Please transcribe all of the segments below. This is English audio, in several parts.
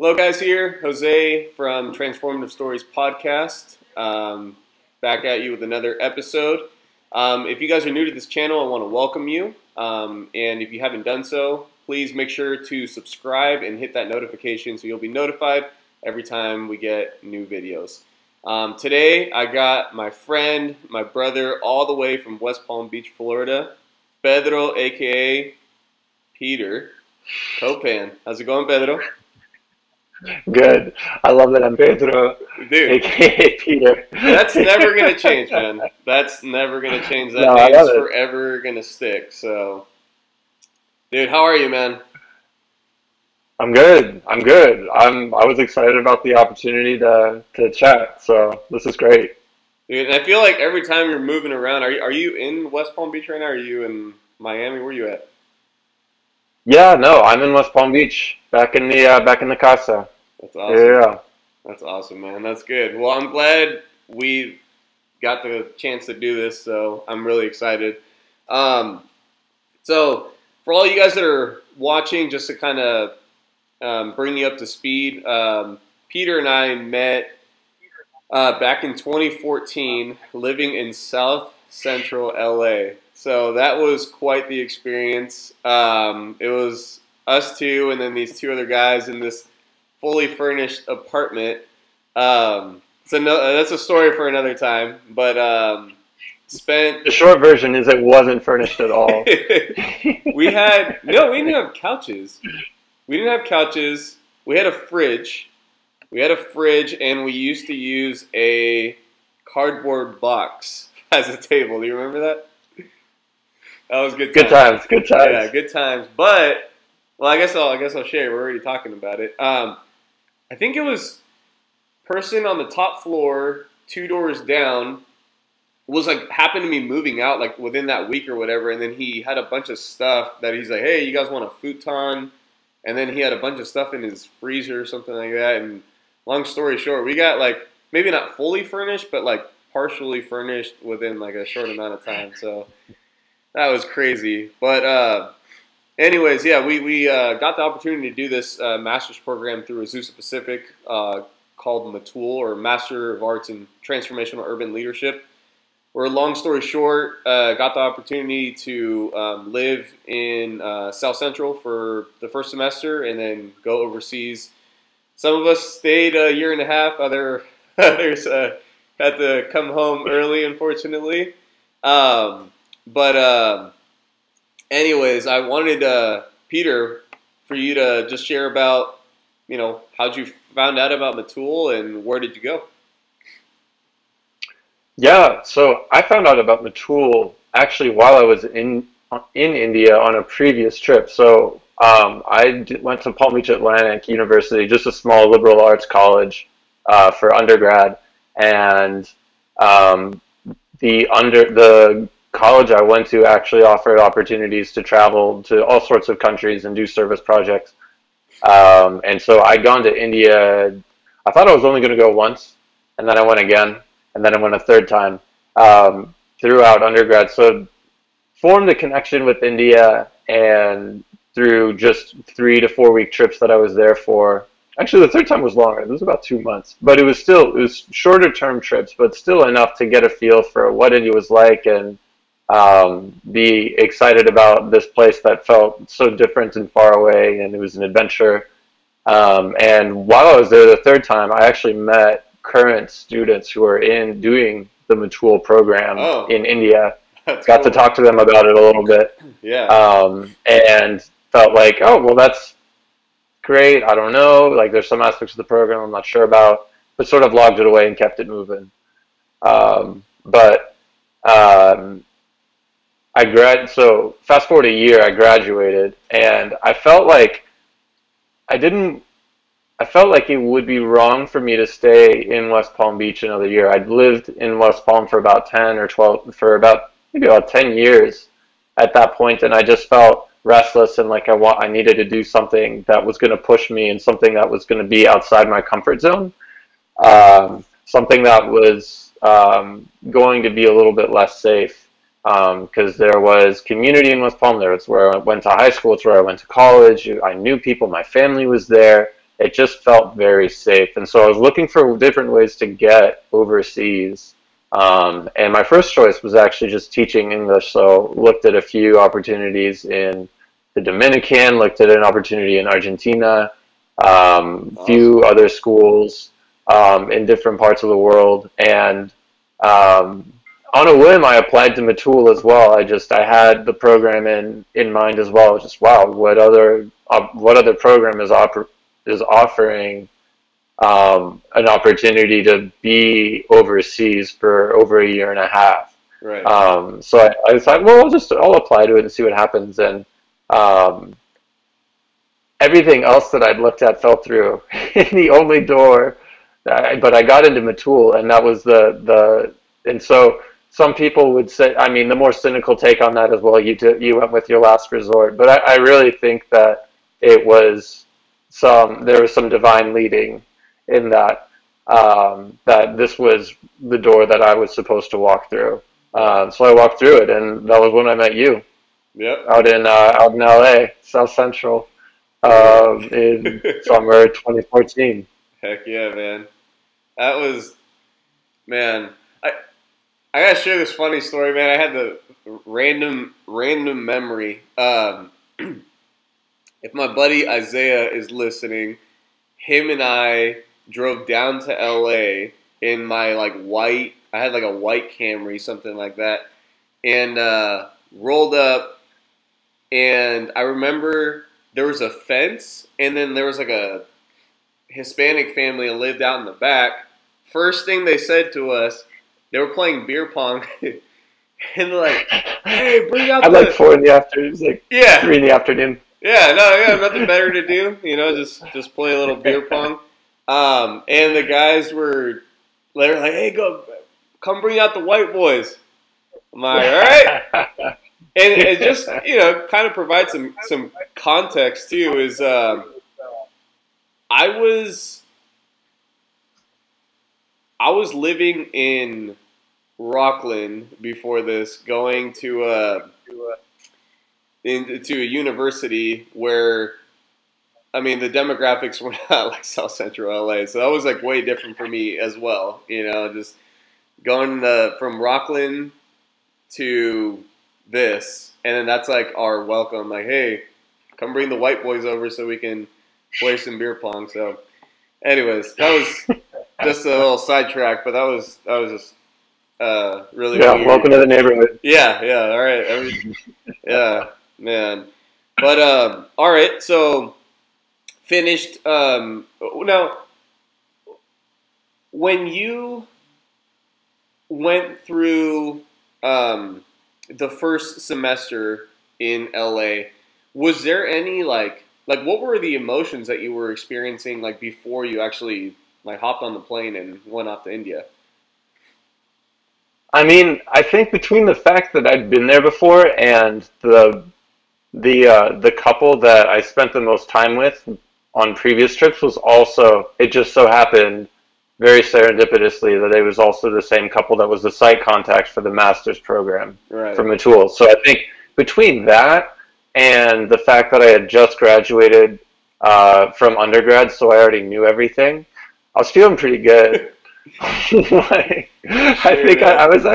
Hello guys, here Jose from Transformative Stories Podcast, back at you with another episode. If you guys are new to this channel, I want to welcome you, and if you haven't done so, please make sure to subscribe and hit that notification so you'll be notified every time we get new videos. Today I got my friend, my brother, all the way from West Palm Beach, Florida, Pedro, aka Peter Copan. How's it going, Pedro? Good. I love that I'm Pedro, Dude, aka Peter. that's never gonna change, man. That's never gonna change. That No, I name's love it. forever gonna stick. So, dude, how are you, man? I'm good. I'm good. I was excited about the opportunity to chat. So this is great. Dude, and I feel like every time you're moving around, are you in West Palm Beach right now? Or are you in Miami? Where are you at? Yeah, no, I'm in West Palm Beach, back in the casa. That's awesome. Yeah. That's awesome, man. That's good. Well, I'm glad we got the chance to do this, so I'm really excited. So for all you guys that are watching, just to kind of bring you up to speed, Peter and I met back in 2014, living in South Central LA. So that was quite the experience. It was us two and then these two other guys in this fully furnished apartment. So that's a story for another time. But spent. The short version is it wasn't furnished at all. We didn't have couches. We didn't have couches. We had a fridge. And we used to use a cardboard box as a table. Do you remember that? That was good times. Good times. Good times. Yeah, good times. But well, I guess I'll share. We're already talking about it. I think it was person on the top floor, 2 doors down, was like happened to be moving out like within that week or whatever, and then he had a bunch of stuff that he's like, hey, you guys want a futon? And then he had a bunch of stuff in his freezer or something like that. And long story short, we got like maybe not fully furnished, but like partially furnished within like a short amount of time. So that was crazy. But anyways, yeah, we got the opportunity to do this master's program through Azusa Pacific called Matul, or Master of Arts in Transformational Urban Leadership. Where, long story short, got the opportunity to live in South Central for the first semester and then go overseas. Some of us stayed a year and a half. Others had to come home early, unfortunately. But anyways, I wanted, Peter, for you to just share about, how'd you found out about Matul and where did you go? Yeah, so I found out about Matul actually while I was in India on a previous trip. So went to Palm Beach Atlantic University, just a small liberal arts college for undergrad, and the college I went to actually offered opportunities to travel to all sorts of countries and do service projects. And so I'd gone to India. I thought I was only going to go once, and then I went again. And then I went a third time throughout undergrad. So formed a connection with India, and through just 3 to 4 week trips that I was there for. Actually, the third time was longer. It was about 2 months, but it was shorter term trips, but still enough to get a feel for what India was like and be excited about this place that felt so different and far away, and it was an adventure. And while I was there the third time, I actually met current students who are doing the Matul program in India. Got to talk to them about it a little bit. Yeah. And felt like, oh, well, that's great. I don't know. Like, there's some aspects of the program I'm not sure about, but sort of logged it away and kept it moving. So fast forward a year, I graduated, and I felt like it would be wrong for me to stay in West Palm Beach another year. I'd lived in West Palm for about 10 or 12, maybe about 10 years at that point, and I just felt restless and like I needed to do something that was going to push me and something that was going to be outside my comfort zone, something that was going to be a little bit less safe, because there was community in West Palm. There, it's where I went to high school. It's where I went to college. I knew people. My family was there. it just felt very safe. And so I was looking for different ways to get overseas. And my first choice was actually just teaching English. So looked at a few opportunities in the Dominican, looked at an opportunity in Argentina, few other schools in different parts of the world. And on a whim, I applied to Matul as well. I had the program in mind as well. Just wow, what other program is offering an opportunity to be overseas for over a year and a half. Right. So I thought, well, I'll apply to it and see what happens. And everything else that I'd looked at fell through. The only door, but I got into Matul, and that was and so some people would say, I mean, the more cynical take on that as well, you went with your last resort. But I really think that there was some divine leading in that, that this was the door that I was supposed to walk through. So I walked through it, and that was when I met you. Yep. Out in LA, South Central, in summer 2014. Heck yeah, man. That was, man. I gotta share this funny story, man. I had the random memory. If my buddy Isaiah is listening, him and I drove down to LA in my I had like a white Camry, something like that, and rolled up, and I remember there was a fence, and then there was like a Hispanic family that lived out in the back. First thing they said to us, they were playing beer pong, and they're like, "Hey, bring out." Like 4 in the afternoon. It's like 3 in the afternoon. Yeah, nothing better to do. Just play a little beer pong. And the guys they were like, "Hey, come bring out the white boys." I'm like, "All right." And it just kind of provides some context too. Is I was living in Rockland before this, going to into a university where, I mean, the demographics were not like South Central LA, so that was like way different for me as well. Just going from Rockland to this, and then that's like our welcome. Like, hey, come bring the white boys over so we can play some beer pong. So, anyways, that was just a little sidetrack, but that was just really weird. Welcome to the neighborhood. Yeah, all right, yeah, man. But all right, so finished. Now, when you went through the first semester in LA, was there any like what were the emotions that you were experiencing like before you actually hopped on the plane and went off to India? I mean, I think between the fact that I'd been there before and the couple that I spent the most time with on previous trips was also, it just so happened very serendipitously that it was also the same couple that was the site contact for the master's program from Matul. So I think between that and the fact that I had just graduated from undergrad, so I already knew everything, I was feeling pretty good. I think I was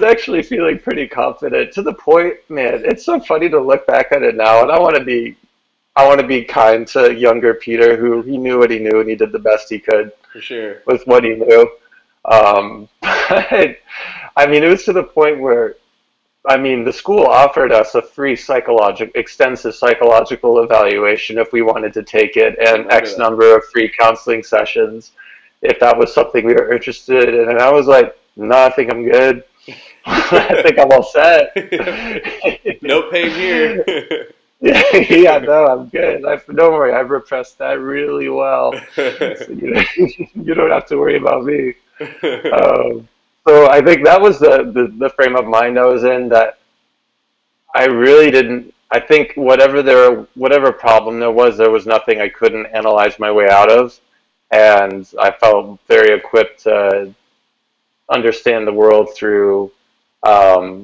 actually feeling pretty confident, to the point, man, it's so funny to look back at it now, and I want to be kind to younger Peter, who he knew what he knew and he did the best he could for sure with what he knew. But, I mean, it was to the point where, I mean, the school offered us a free extensive psychological evaluation if we wanted to take it, and X number of free counseling sessions if that was something we were interested in. And I was like, no, I think I'm good. I think I'm all set. No pain here. Yeah, no, I'm good. Don't worry, I've repressed that really well. So, you don't have to worry about me. So I think that was the frame of mind I was in, that I really didn't, I think whatever problem there was nothing I couldn't analyze my way out of. And I felt very equipped to understand the world through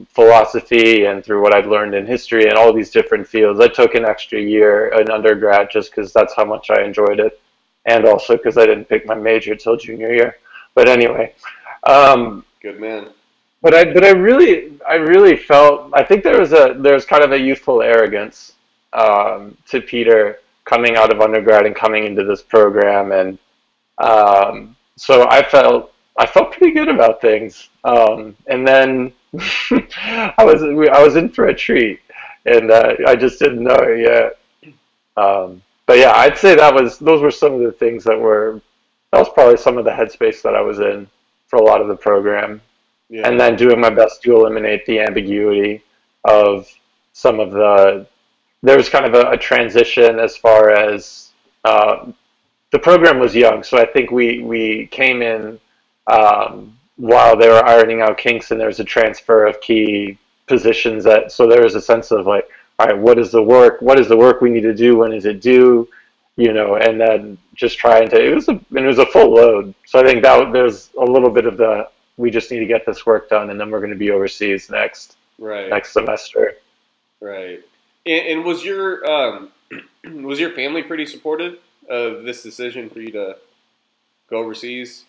philosophy and through what I'd learned in history and all these different fields. I took an extra year in undergrad just because that's how much I enjoyed it, and also because I didn't pick my major till junior year. But anyway, Good man. but I really felt, I think there's kind of a youthful arrogance to Peter coming out of undergrad and coming into this program, and so I felt pretty good about things. And then I was in for a treat, and I just didn't know it yet. But yeah, I'd say those were some of the things that was probably some of the headspace that I was in for a lot of the program, and Yeah. then doing my best to eliminate the ambiguity of some of there was kind of a transition as far as uh, the program was young, so I think we came in while they were ironing out kinks, and there was a transfer of key positions. So there was a sense of like, all right, what is the work? What is the work we need to do? When is it due? And then just trying to. It was a full load. So I think that there's a little bit of we just need to get this work done, and then we're going to be overseas Right. next semester. Right. And was your family pretty supportive of this decision for you to go overseas?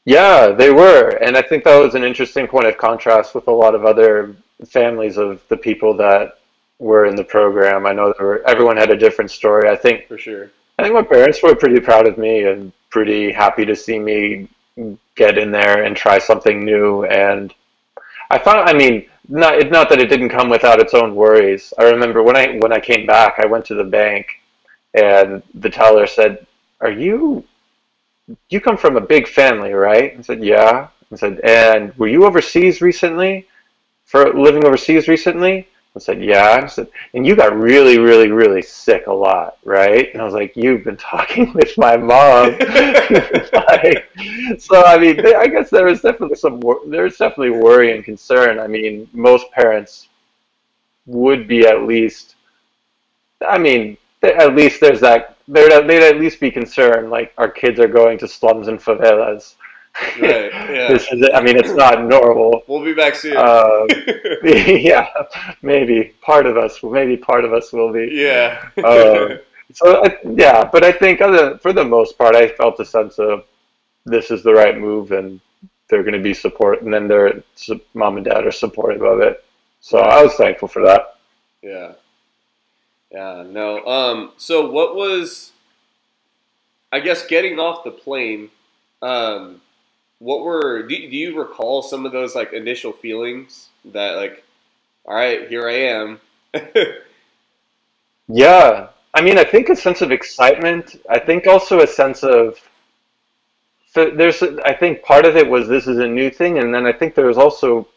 Yeah, they were. And I think that was an interesting point of contrast with a lot of other families of the people that were in the program. I know everyone had a different story. For sure. I think my parents were pretty proud of me and pretty happy to see me get in there and try something new. And I mean, not that it didn't come without its own worries. I remember when I came back, I went to the bank and the teller said, "Are you come from a big family, right?" I said, "Yeah." I said, "And were you overseas recently? For living overseas recently?" I said, "Yeah." I said, "And you got really, really, really sick a lot, right?" And I was like, "You've been talking with my mom." Like, so I mean, I guess there was definitely worry and concern. I mean, most parents would be at least. I mean, at least there's that. They'd at least be concerned, like our kids are going to slums and favelas. Right. Yeah. This is, I mean, it's not normal. We'll be back soon. Uh, yeah, maybe part of us will be. Yeah. Um, yeah, but I think for the most part, I felt a sense of this is the right move, and they're going to be support, and then their mom and dad are supportive of it. So I Right. was thankful for that. Yeah. Yeah. No. So what was, I guess, getting off the plane? Um, do you recall some of those like initial feelings that like, all right, here I am. Yeah, I mean, I think a sense of excitement. I think also a sense of I think part of it was this is a new thing, and then I think there was also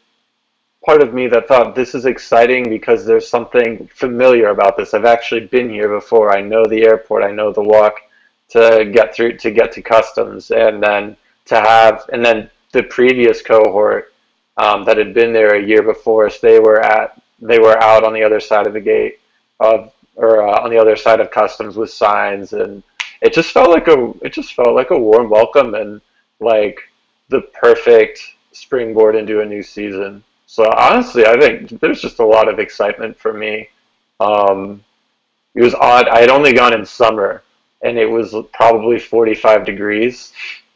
part of me that thought this is exciting because there's something familiar about this. I've actually been here before. I know the airport. I know the walk to get to customs, and then and then the previous cohort that had been there a year before us. They were out on the other side of the gate or on the other side of customs with signs, and it just felt like a warm welcome and like the perfect springboard into a new season. So honestly, I think there's just a lot of excitement for me. Um, it was odd. I had only gone in summer, and it was probably 45 degrees,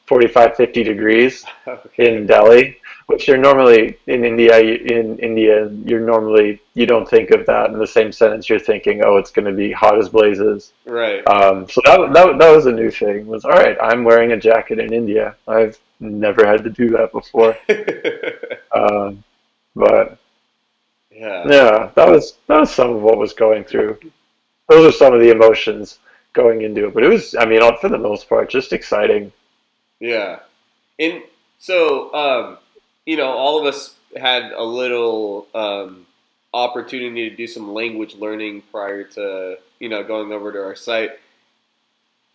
45, 50 degrees Okay. in Delhi, which you're normally in India. In India, you don't think of that in the same sentence. You're thinking, oh, it's going to be hot as blazes. Right. So that was a new thing. Was all right. I'm wearing a jacket in India. I've never had to do that before. Um, but Yeah. yeah, that was some of what was going through. Those are some of the emotions going into it. But it was, I mean, for the most part, just exciting. Yeah. And so, all of us had a little opportunity to do some language learning prior to, going over to our site.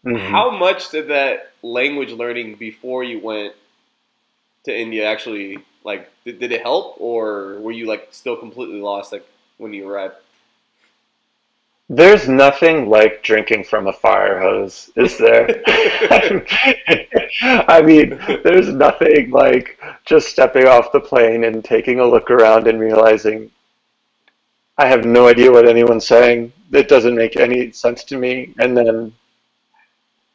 Hmm. How much did that language learning before you went to India actually, like, did it help, or were you, like, still completely lost, like, when you arrived? There's nothing like drinking from a fire hose, is there? I mean, there's nothing like just stepping off the plane and taking a look around and realizing I have no idea what anyone's saying. It doesn't make any sense to me. And then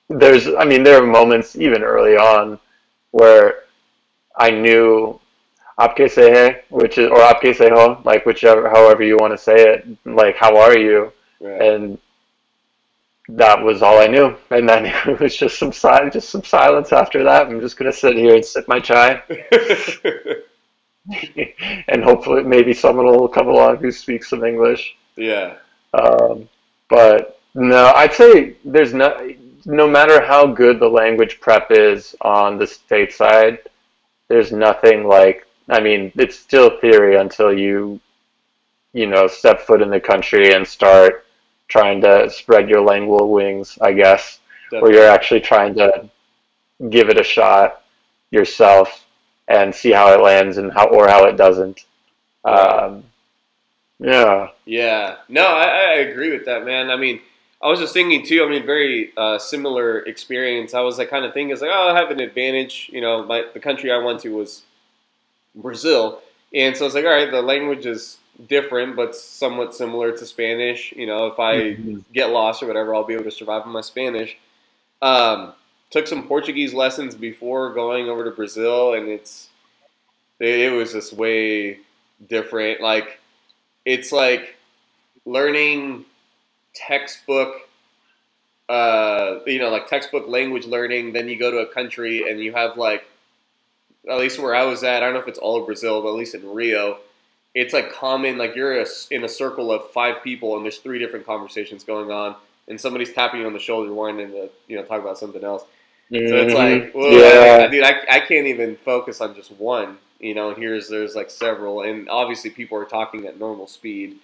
I mean, there are moments even early on where I knew "Aap kaise hai," which is or "Aap kaise ho," like whichever, however you want to say it, like "How are you?" Right. And that was all I knew. And then it was just some silence after that. I'm just gonna sit here and sip my chai, and hopefully maybe someone will come along who speaks some English. Yeah. Um, but no, I'd say no matter how good the language prep is on the state side, there's nothing like, I mean, it's still theory until you step foot in the country and start trying to spread your lingual wings, I guess, where Definitely. you're actually trying to give it a shot yourself and see how it lands and how it doesn't. Right. Um, yeah. Yeah. No, I agree with that, man. I mean, I was just thinking too. I mean, very similar experience. I was like, kind of thinking, it's like, oh, I have an advantage. The country I went to was Brazil, and so it's like, all right, the language is different, but somewhat similar to Spanish. If I Mhm. get lost or whatever, I'll be able to survive in my Spanish. Um, Took some Portuguese lessons before going over to Brazil, and it was just way different. Like it's like learning textbook, like textbook language learning. Then you go to a country and you have like, at least where I was at, I don't know if it's all of Brazil, but at least in Rio, it's like common, like you're in a circle of five people and there's three different conversations going on, and somebody's tapping you on the shoulder wanting to, talk about something else. So it's Mhm. like, whoa, Yeah. dude, I can't even focus on just one, and there's like several, and obviously people are talking at normal speed.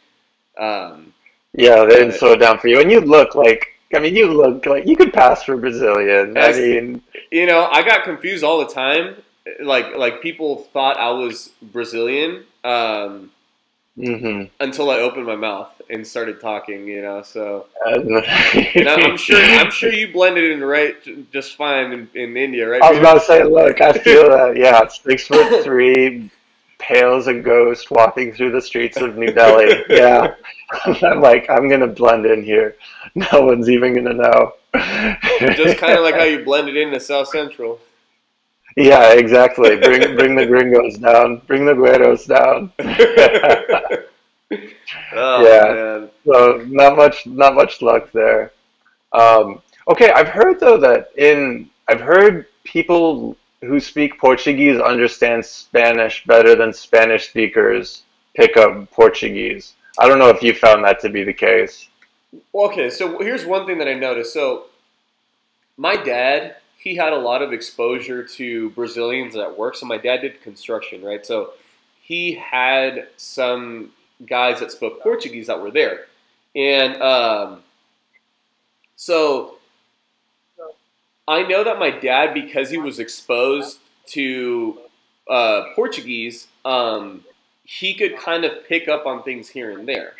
Um, Yeah, they didn't but slow it down for you. And I mean, you look like you could pass for Brazilian. I as mean, I got confused all the time. Like people thought I was Brazilian. hmm Until I opened my mouth and started talking, So, and I'm sure I you blended in right just fine in India, right, was about Peter? to say, look, I feel that. Yeah, 6'3", pale as a ghost, walking through the streets of New Delhi. Yeah, I'm like, I'm gonna blend in here. No one's even gonna know. Just kind of like how you blended into South Central. Yeah, exactly. Bring the gringos down. Bring the güeros down. Oh Yeah. man. So not much luck there. Okay, I've heard though I've heard people who speak Portuguese understand Spanish better than Spanish speakers pick up Portuguese. I don't know if you found that to be the case. Okay, so here's one thing that I noticed. So my dad, he had a lot of exposure to Brazilians at work. So my dad did construction, right? So he had some guys that spoke Portuguese that were there, and so I know that my dad, because he was exposed to Portuguese, he could kind of pick up on things here and there.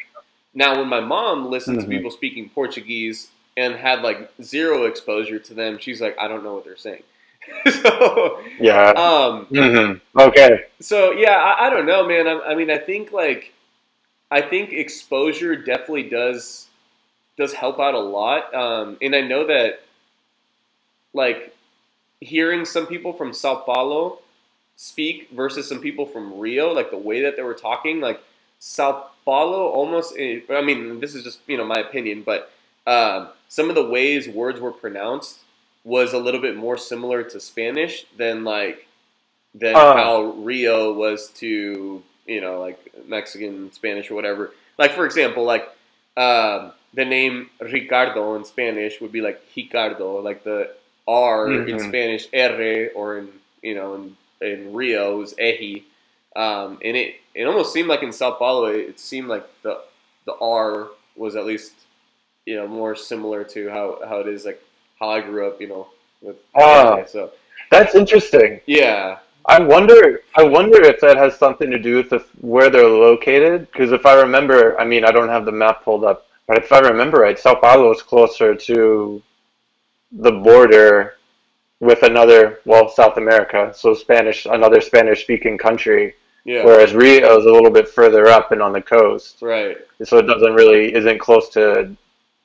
Now, when my mom listened to hmm people speaking Portuguese and had like zero exposure to them, she's like, I don't know what they're saying. so, Yeah. um, Okay. so yeah, I don't know, man. I mean, I think exposure definitely does help out a lot, and I know that like hearing some people from Sao Paulo speak versus some people from Rio, like the way that they were talking, like Sao Paulo almost. I mean, this is just my opinion, but some of the ways words were pronounced was a little bit more similar to Spanish than Uh, how Rio was to like Mexican Spanish or whatever. Like for example, like the name Ricardo in Spanish would be like Ricardo, like the R in hmm Spanish R, or in in Rio is Eji. And it almost seemed like in Sao Paulo it seemed like the R was at least more similar to how it is like how I grew up with Ah, R. So that's interesting. yeah. I wonder if that has something to do with where they're located. Because if I remember, I mean, I don't have the map pulled up. But if I remember right, Sao Paulo is closer to the border with another, well, South America, so another Spanish-speaking country, Yeah. whereas Rio is a little bit further up and on the coast, Right. so it isn't close to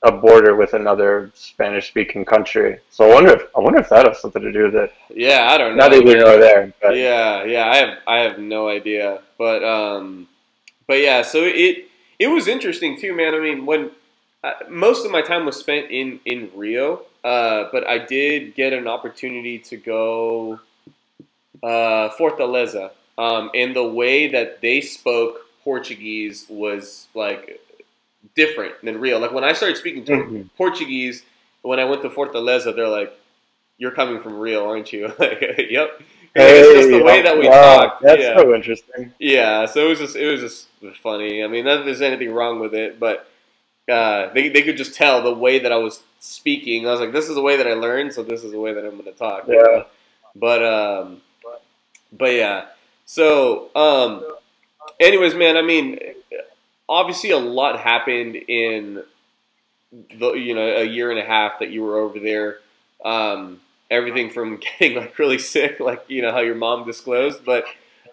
a border with another Spanish-speaking country. So I wonder if that has something to do with it. Yeah, I don't Not know, either man. nor there, but Yeah, yeah, I have no idea. But yeah, so it was interesting too, man. I mean, when most of my time was spent in Rio, but I did get an opportunity to go Fortaleza, and the way that they spoke Portuguese was like different than Rio. Like when I started speaking Portuguese, when I went to Fortaleza, they're like, "You're coming from Rio, aren't you?" Like, yep. It's just the way that we talked. That's Yeah, so interesting. yeah. So it was just funny. I mean, not that there's anything wrong with it, but they could just tell the way that I was speaking. I was like, "This is the way that I learned, so this is the way that I'm going to talk." You Yeah. know? But yeah. So anyways, man. I mean, obviously, a lot happened in the a year and a half that you were over there. Everything from getting like really sick, like how your mom disclosed. But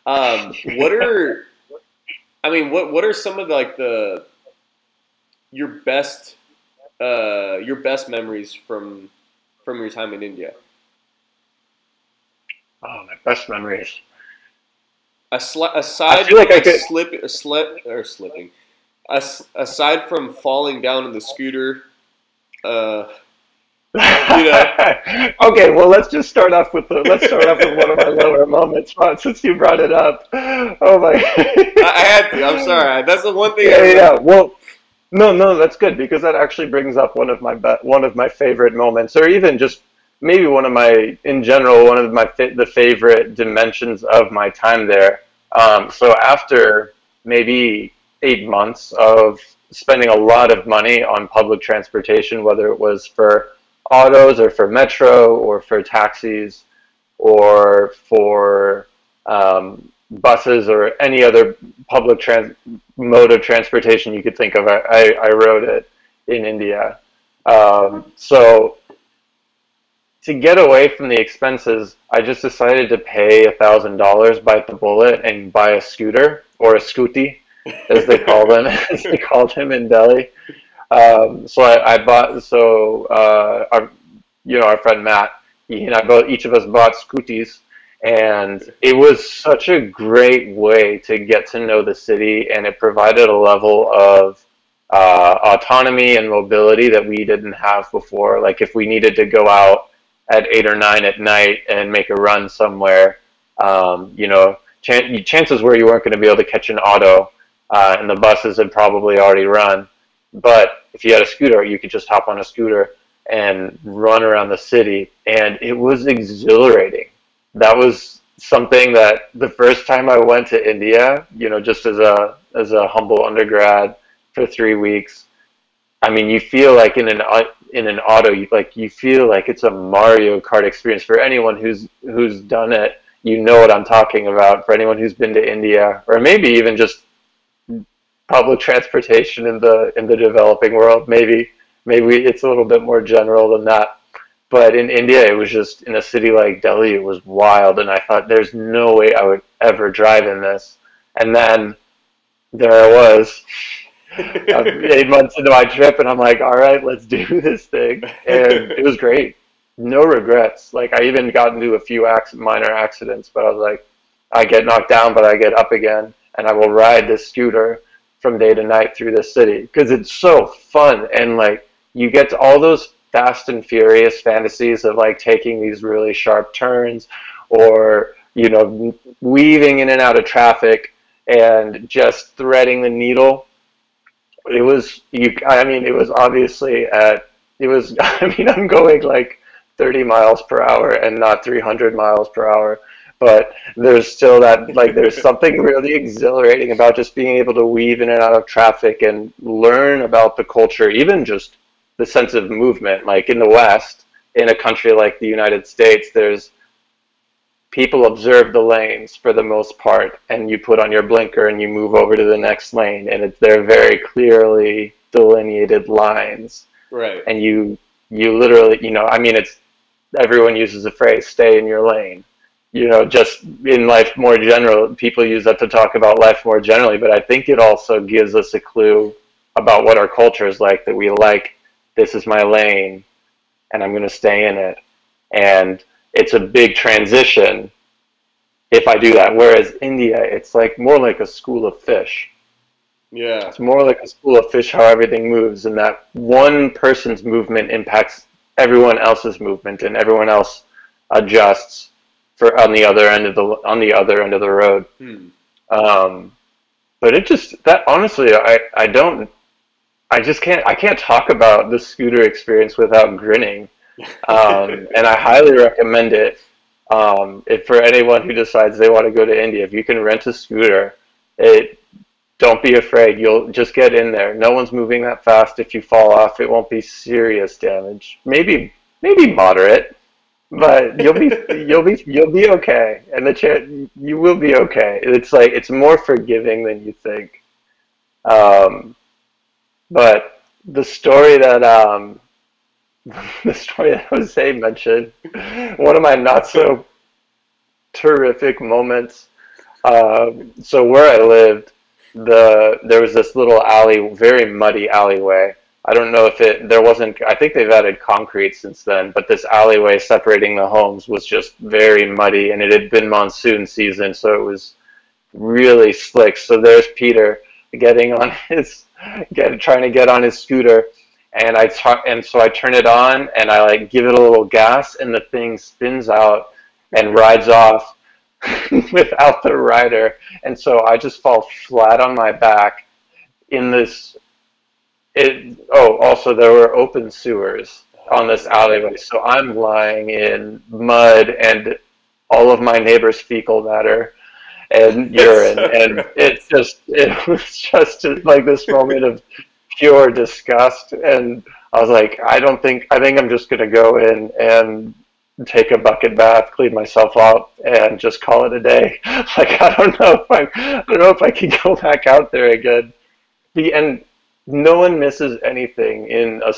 what are some of like your best memories from your time in India? Oh, my best memories. I Aside feel from like I like could. slipping, aside from falling down in the scooter, uh, you know. Okay, well, let's start off with one of my lower moments, since you brought it up. Oh my. I had to. I'm sorry. That's the one thing I Yeah, yeah, remember. yeah. Well, no, that's good because that actually brings up one of my favorite moments, or even just maybe in general, one of the favorite dimensions of my time there. So after maybe 8 months of spending a lot of money on public transportation, whether it was for autos or for metro or for taxis or for buses or any other mode of transportation you could think of. I rode it in India. So to get away from the expenses, I just decided to pay $1,000, bite the bullet, and buy a scooter or a scooty, as they call them, as they called him in Delhi. So I bought. So our friend Matt, he and I both, each of us bought scooties, and it was such a great way to get to know the city, and it provided a level of autonomy and mobility that we didn't have before. Like if we needed to go out at 8 or 9 at night and make a run somewhere, chances were you weren't going to be able to catch an auto, and the buses had probably already run. But if you had a scooter, you could just hop on a scooter and run around the city, and it was exhilarating. That was something that the first time I went to India, just as a humble undergrad for 3 weeks, I mean, you feel like in an auto, you feel like it's a Mario Kart experience. For anyone who's done it, you know what I'm talking about. For anyone who's been to India, or maybe even just public transportation in the developing world, maybe it's a little bit more general than that. But in India, it was just in a city like Delhi, it was wild, and I thought, there's no way I would ever drive in this. And then there I was, 8 months into my trip, and I'm like, all right, let's do this thing. And it was great. No regrets. Like, I even got into a few minor accidents, but I was like, I get knocked down, but I get up again, and I will ride this scooter from day to night through the city because it's so fun. And like, you get to all those fast and furious fantasies of like taking these really sharp turns, or weaving in and out of traffic and just threading the needle. It was obviously I'm going like 30 miles per hour and not 300 miles per hour, but there's still that, like, there's something really exhilarating about just being able to weave in and out of traffic and learn about the culture, even just the sense of movement. Like in the West, in a country like the United States, there's people observe the lanes for the most part, and you put on your blinker and you move over to the next lane, and they're very clearly delineated lines, Right. and you literally, I mean, it's everyone uses the phrase "stay in your lane." Just in life more general, people use that to talk about life more generally. But I think it also gives us a clue about what our culture is like. That we like, this is my lane, and I'm going to stay in it. And it's a big transition if I do that. Whereas India, it's like more like a school of fish. Yeah. It's more like a school of fish, how everything moves, and that one person's movement impacts everyone else's movement, and everyone else adjusts for on the other end of the road. But it just that honestly, I can't talk about the scooter experience without grinning, and I highly recommend it. If for anyone who decides they want to go to India, if you can rent a scooter, don't be afraid. You'll just get in there. No one's moving that fast. If you fall off, it won't be serious damage. Maybe moderate, but you'll be okay. And you will be okay. It's more forgiving than you think. But the story that Jose mentioned, one of my not so terrific moments. So where I lived, there was this little very muddy alleyway. I don't know if there wasn't, I think they've added concrete since then, but this alleyway separating the homes was just very muddy, and it had been monsoon season, so it was really slick. So there's Peter trying to get on his scooter, and so I turn it on, and I like give it a little gas, and the thing spins out and rides off without the rider, and so I just fall flat on my back in this. Also there were open sewers on this alleyway, so I'm lying in mud and all of my neighbors' fecal matter and urine, and it was just like this moment of pure disgust, and I was like, I think I'm just gonna go in and take a bucket bath, clean myself up, and just call it a day. Like I don't know if I can go back out there again. And no one misses anything in a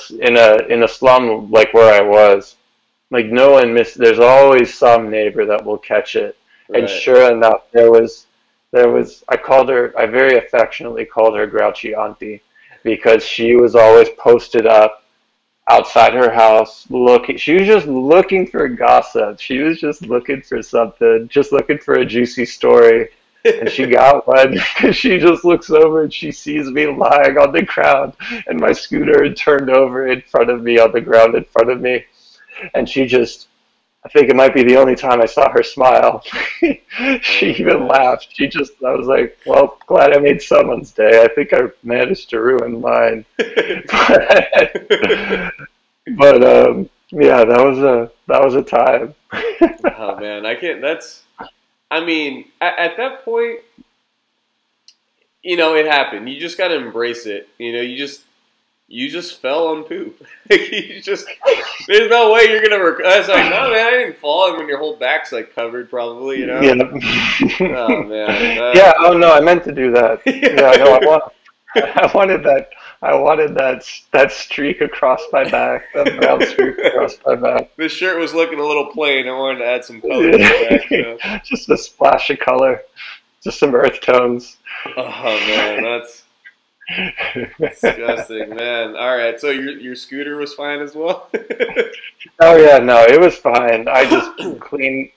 slum like where I was. Like no one there's always some neighbor that will catch it. Right. And sure enough, there was I very affectionately called her Grouchy Auntie, because she was always posted up outside her house she was just looking for gossip. She was just looking for something, just looking for a juicy story. And she got one, because she just looks over and she sees me lying on the ground, and my scooter had turned over in front of me on the ground in front of me. And I think it might be the only time I saw her smile. She even laughed. I was like, well, glad I made someone's day. I think I managed to ruin mine. But yeah, that was a time. Oh man, at that point, it happened. You just got to embrace it. You just fell on poop. There's no way you're gonna. I was like, no man, I didn't fall. And when your whole back's like covered, probably, Yeah. Oh man. Yeah. Oh no, I meant to do that. Yeah. No, I wanted that. I wanted that streak across my back, that brown streak across my back. This shirt was looking a little plain. I wanted to add some color to the back. Just a splash of color, just some earth tones. Oh man, that's disgusting, man. All right, so your scooter was fine as well? Oh yeah, no, it was fine. I just got clean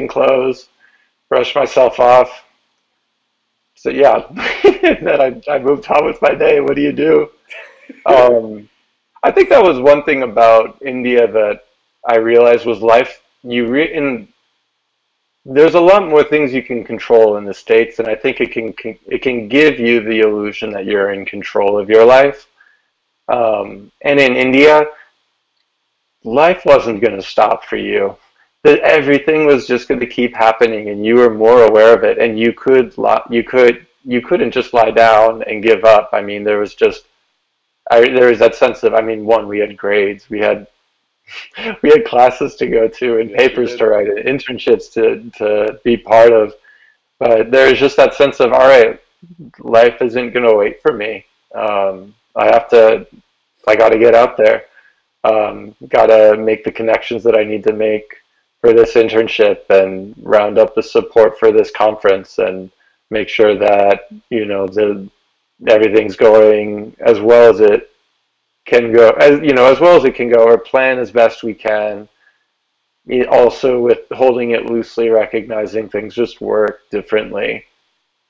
clothes, brushed myself off. So yeah, then I moved on with my day. What do you do? I think that was one thing about India that I realized was life. There's a lot more things you can control in the States, and I think it can give you the illusion that you're in control of your life. And in India, life wasn't going to stop for you. That everything was just going to keep happening, and you were more aware of it, and you couldn't just lie down and give up. I mean, there was that sense of, one, we had grades, we had classes to go to and papers to write and internships to be part of, but there's just that sense of, all right, life isn't going to wait for me. I have to, I got to get out there. Got to make the connections that I need to make for this internship and round up the support for this conference and make sure that, everything's going as well as it can go, as well as it can go, or plan as best we can. Also, with holding it loosely, recognizing things just work differently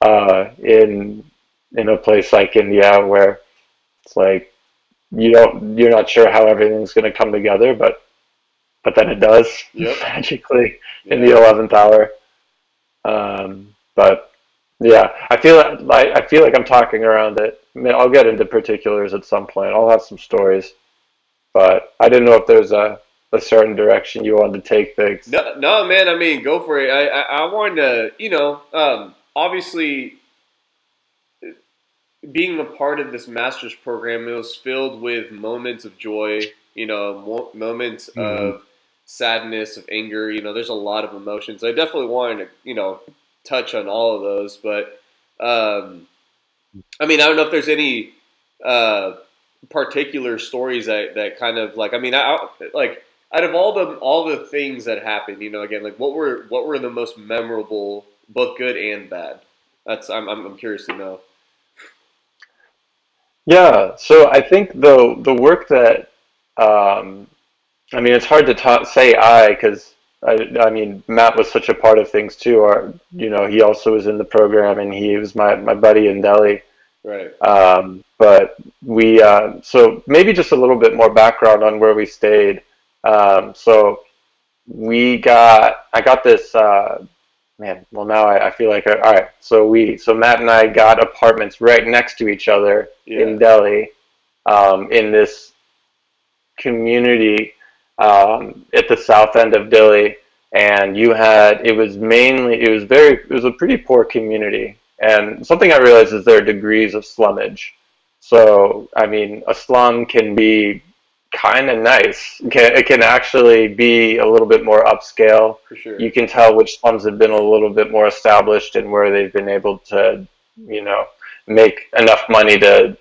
in a place like India, where it's like you're not sure how everything's going to come together, but then it does. Yep. Magically in Yeah. the 11th hour. But yeah, I feel like I'm talking around it. I mean, I'll get into particulars at some point. I'll have some stories, but I didn't know if there's a certain direction you wanted to take things. No, no, man. I mean, go for it. I wanted to, obviously, being a part of this master's program, it was filled with moments of joy, moments Mhm. of sadness, of anger. There's a lot of emotions. I definitely wanted to, touch on all of those. But, I mean, I don't know if there's any particular stories that kind of like, I mean, like out of all the things that happened, again, like what were the most memorable, both good and bad? I'm curious to know. Yeah, so I think the work that I mean, it's hard to say because I mean Matt was such a part of things too. He also was in the program and he was my buddy in Delhi. Right. But so maybe just a little bit more background on where we stayed. So I got this, man, well now I feel like, all right, so Matt and I got apartments right next to each other Yeah. in Delhi, in this community, at the south end of Delhi. And it was a pretty poor community. And something I realized is there are degrees of slummage. So, I mean, a slum can be kind of nice. It can actually be a little bit more upscale. For sure. You can tell which slums have been a little bit more established and where they've been able to, you know, make enough money to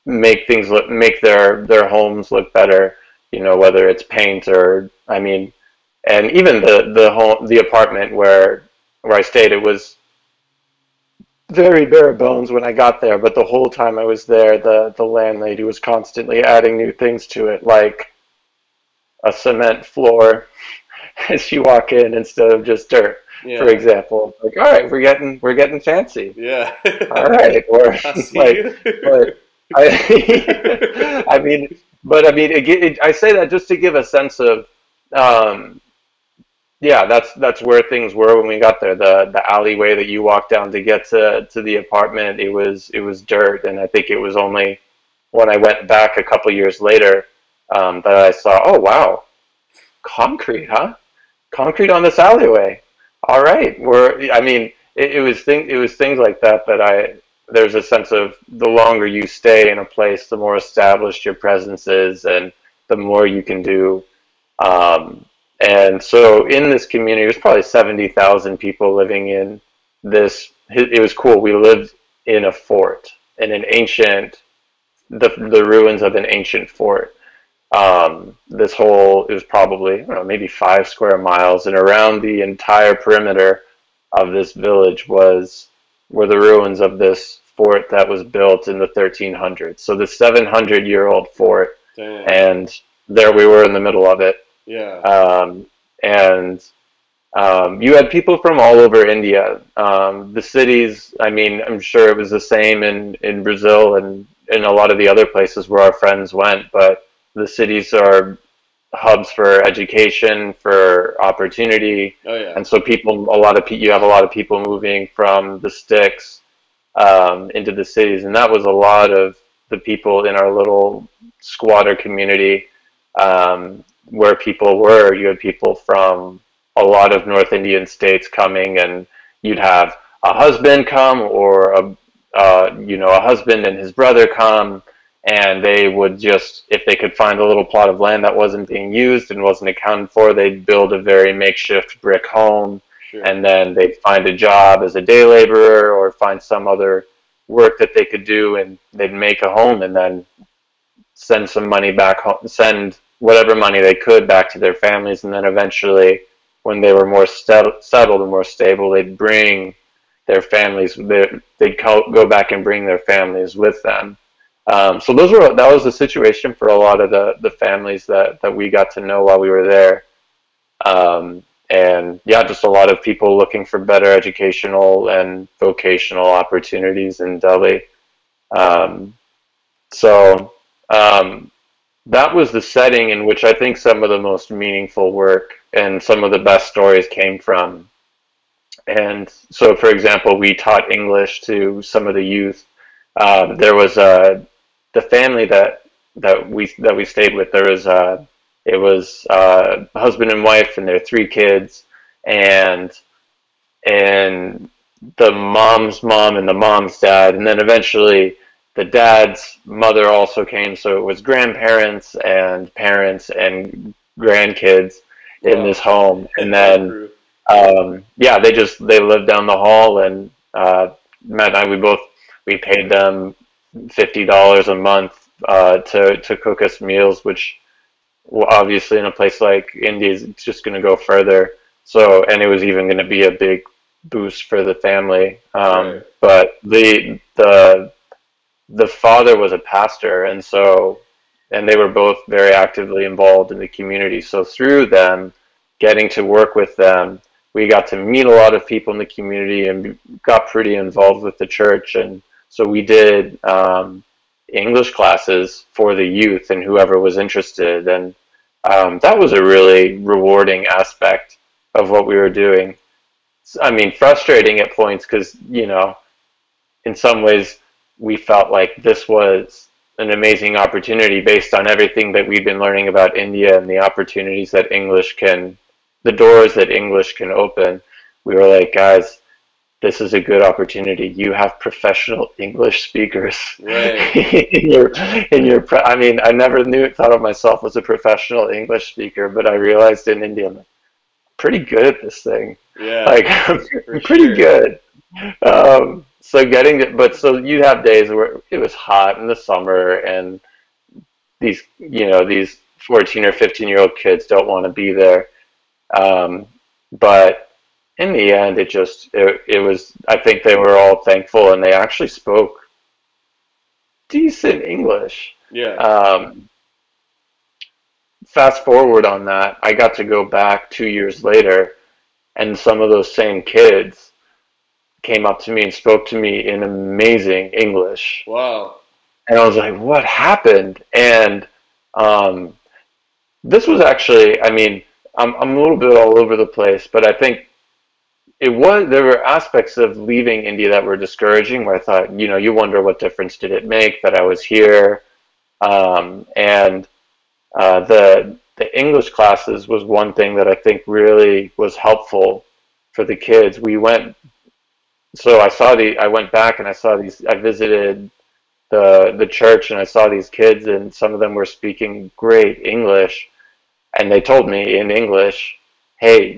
make their homes look better. You know, whether it's paint or, I mean, and even the apartment where I stayed, it was very bare bones when I got there, but the whole time I was there, the landlady was constantly adding new things to it, like a cement floor as you walk in instead of just dirt, for Yeah. example. Like, all right, we're getting fancy. Yeah. All right, or I see like, you. but I mean, I say that just to give a sense of, um, yeah, that's where things were when we got there. The alleyway that you walked down to get to the apartment, it was dirt, and I think it was only when I went back a couple years later, that I saw, oh wow, concrete, huh? Concrete on this alleyway. All right, I mean, it was things like that there's a sense of the longer you stay in a place, the more established your presence is, and the more you can do. Um, and so in this community, there's probably 70,000 people living in this. It was cool. We lived in a fort, in the ruins of an ancient fort. It was probably, I don't know, maybe 5 square miles, and around the entire perimeter of this village were the ruins of this fort that was built in the 1300s. So the 700-year-old fort, Damn. and there we were in the middle of it. Yeah. And you had people from all over India. The cities, I mean, I'm sure it was the same in Brazil and in a lot of the other places where our friends went, but the cities are hubs for education, for opportunity, Oh yeah. and so you have a lot of people moving from the sticks, into the cities, and that was a lot of the people in our little squatter community, where people were. You had people from a lot of North Indian states coming, and you'd have a husband come, or a husband and his brother come, and they would just, if they could find a little plot of land that wasn't being used and wasn't accounted for, they'd build a very makeshift brick home, Sure. and then they'd find a job as a day laborer or find some other work that they could do, and they'd make a home and then send some money back home, send whatever money they could back to their families, and then eventually, when they were more settled and more stable, they'd bring their families. They'd go back and bring their families with them. So that was the situation for a lot of the families that we got to know while we were there. And yeah, just a lot of people looking for better educational and vocational opportunities in Delhi. Um, so that was the setting in which I think some of the most meaningful work and some of the best stories came from. And so, for example, we taught English to some of the youth. There was the family that we stayed with. It was husband and wife and their three kids, and the mom's mom and the mom's dad, and then eventually the dad's mother also came. So it was grandparents and parents and grandkids in this home, and then yeah, they lived down the hall, and Matt and I we paid them $50 a month to cook us meals, which obviously in a place like India is just going to go further. So, and it was even going to be a big boost for the family. Right. But the father was a pastor, and they were both very actively involved in the community. So through them, getting to work with them, we got to meet a lot of people in the community and got pretty involved with the church. And so we did English classes for the youth and whoever was interested. And that was a really rewarding aspect of what we were doing. I mean, frustrating at points because, in some ways we felt like this was an amazing opportunity based on everything that we'd been learning about India and the opportunities that the doors that English can open. We were like, guys, this is a good opportunity. You have professional English speakers. Right. I mean, I never thought of myself as a professional English speaker, but I realized in India, I'm pretty good at this thing. Yeah. Like, I'm pretty good. So you'd have days where it was hot in the summer, and these 14 or 15-year-old kids don't want to be there. But in the end, it was, I think they were all thankful, and they actually spoke decent English. Yeah. Fast forward on that, I got to go back 2 years later, and some of those same kids came up to me and spoke to me in amazing English. Wow. And I was like, what happened? And this was actually, I mean, I'm a little bit all over the place, but I think there were aspects of leaving India that were discouraging, where I thought, you wonder what difference did it make that I was here. And the English classes was one thing that I think really was helpful for the kids. I went back and I saw I visited the church, and I saw these kids, and some of them were speaking great English, and they told me in English, hey,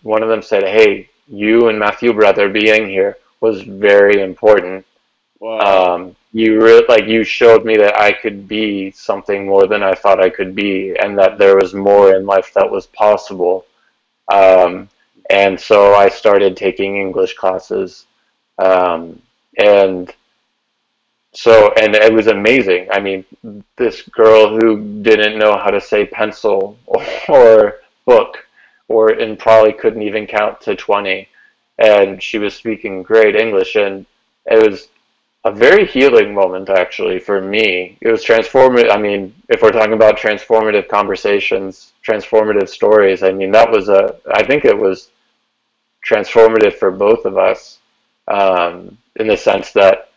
one of them said, hey, you and Matthew brother being here was very important. Wow. You showed me that I could be something more than I thought I could be, and that there was more in life that was possible. And so I started taking English classes. And it was amazing. I mean, this girl who didn't know how to say pencil or book, and probably couldn't even count to 20, and she was speaking great English, and it was a very healing moment, actually, for me. It was transformative. I mean, if we're talking about transformative conversations, transformative stories, I mean, I think it was transformative for both of us, in the sense that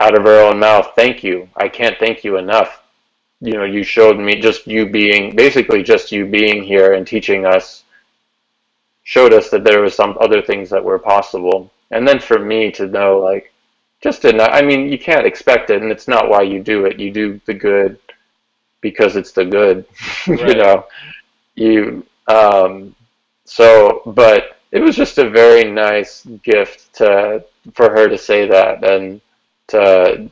out of our own mouth, thank you. I can't thank you enough. You showed me, just you being here and teaching us, showed us that there was some other things that were possible. And then for me to know, like, I mean, you can't expect it, and it's not why you do it. You do the good because it's the good, Right. But it was just a very nice gift to for her to say that and to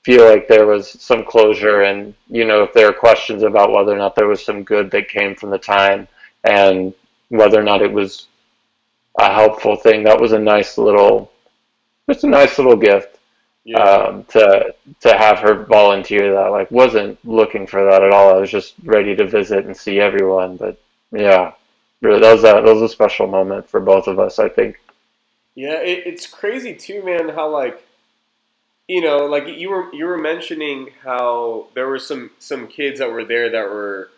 feel like there was some closure and if there are questions about whether or not there was some good that came from the time and whether or not it was a helpful thing. That was a nice little, just a nice little gift Yeah. to have her volunteer that. Like, wasn't looking for that at all. I was just ready to visit and see everyone. But yeah, really, that was a special moment for both of us, I think. Yeah, it's crazy too, man, how like like you were mentioning how there were some kids that were there that were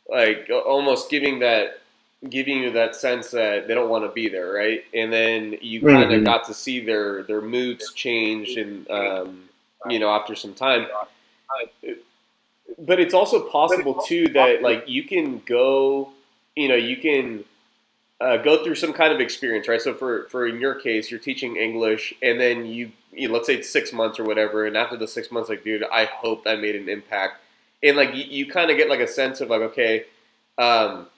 like almost giving you that sense that they don't want to be there, right? And then you kind of Hmm. got to see their moods change and after some time. But it's also possible too that like you can go, you can go through some kind of experience, right? So for in your case, you're teaching English, and then let's say it's 6 months or whatever, and after the 6 months, like, dude, I hope I made an impact, and like you kind of get like a sense of like, okay,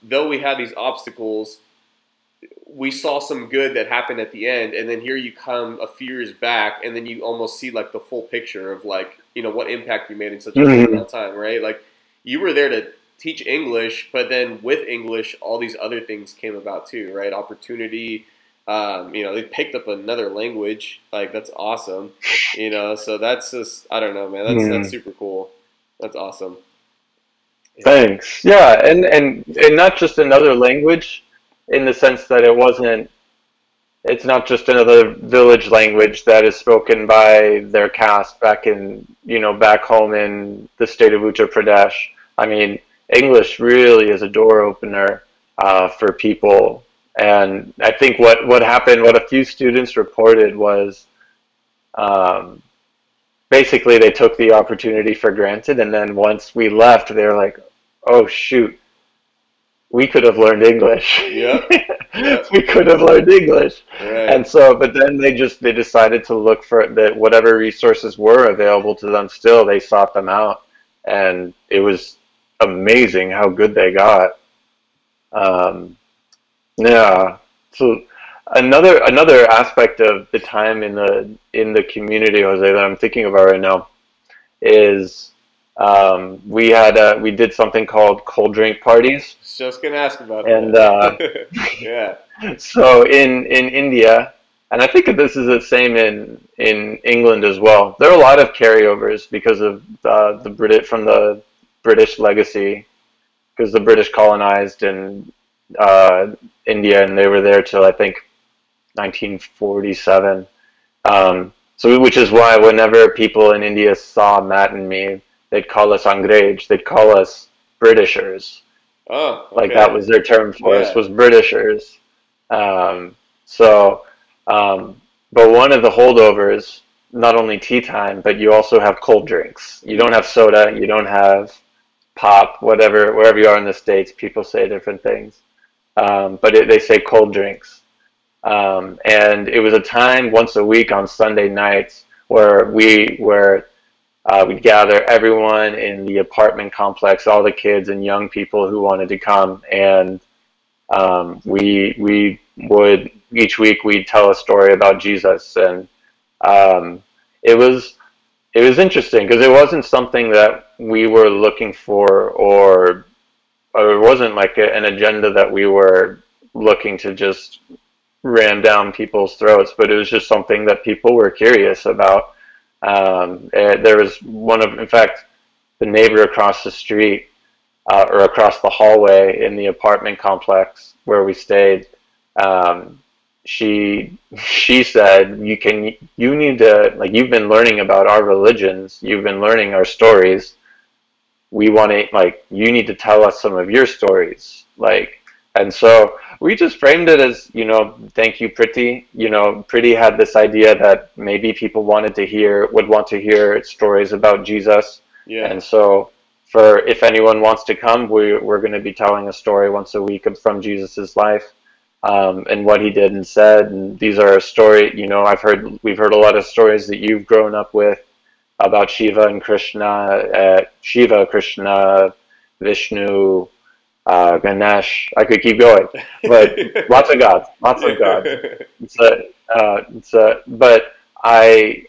though we had these obstacles, we saw some good that happened at the end, and then here you come a few years back, and then you almost see like the full picture of like what impact you made in such a short amount Hmm. of time, right? Like you were there to teach English, but then with English, all these other things came about too, right? Opportunity. They picked up another language. Like that's awesome. So that's just I don't know, man. That's Hmm. super cool. That's awesome. Yeah. Thanks. Yeah, and not just another language in the sense that it's not just another village language that is spoken by their caste back in, back home in the state of Uttar Pradesh. I mean, English really is a door opener for people. And I think what happened, what a few students reported was um, basically they took the opportunity for granted. And then once we left, they're like, oh, shoot, we could have learned English. Yep. Yep. We could have learned English. Right. And so, but then they decided to look for that whatever resources were available to them still, they sought them out. And it was amazing how good they got. Um, yeah. So another aspect of the time in the community, Jose, that I'm thinking about right now is we did something called cold drink parties. Just gonna ask about And that. Yeah. so in India, and I think that this is the same in England as well. There are a lot of carryovers because of the British legacy, because the British colonized in uh, India, and they were there till I think 1947. So which is why whenever people in India saw Matt and me, they'd call us Angrej, they'd call us Britishers. Oh, Like that okay. was their term for us, Yeah. was Britishers. Um, so, um, but one of the holdovers, not only tea time, but you also have cold drinks. You don't have soda, you don't have pop, whatever, wherever you are in the States, people say different things. They say cold drinks. And it was a time once a week on Sunday nights where we'd gather everyone in the apartment complex, all the kids and young people who wanted to come, and we would each week we'd tell a story about Jesus, and um, it was it was interesting because it wasn't something that we were looking for, or it wasn't like an agenda that we were looking to just ram down people's throats, but it was just something that people were curious about. There was in fact, the neighbor across the street or across the hallway in the apartment complex where we stayed. Um, she said, you need to, like, you've been learning about our religions, you've been learning our stories. We want to, like, you need to tell us some of your stories, like. And so we just framed it as, thank you, Pretty. Pretty had this idea that maybe people would want to hear stories about Jesus. Yeah. And so for if anyone wants to come, we're going to be telling a story once a week from Jesus's life, and what he did and said. And these are a story, we've heard a lot of stories that you've grown up with about Shiva, Krishna, Vishnu, Ganesh. I could keep going, but lots of gods, lots of gods. But I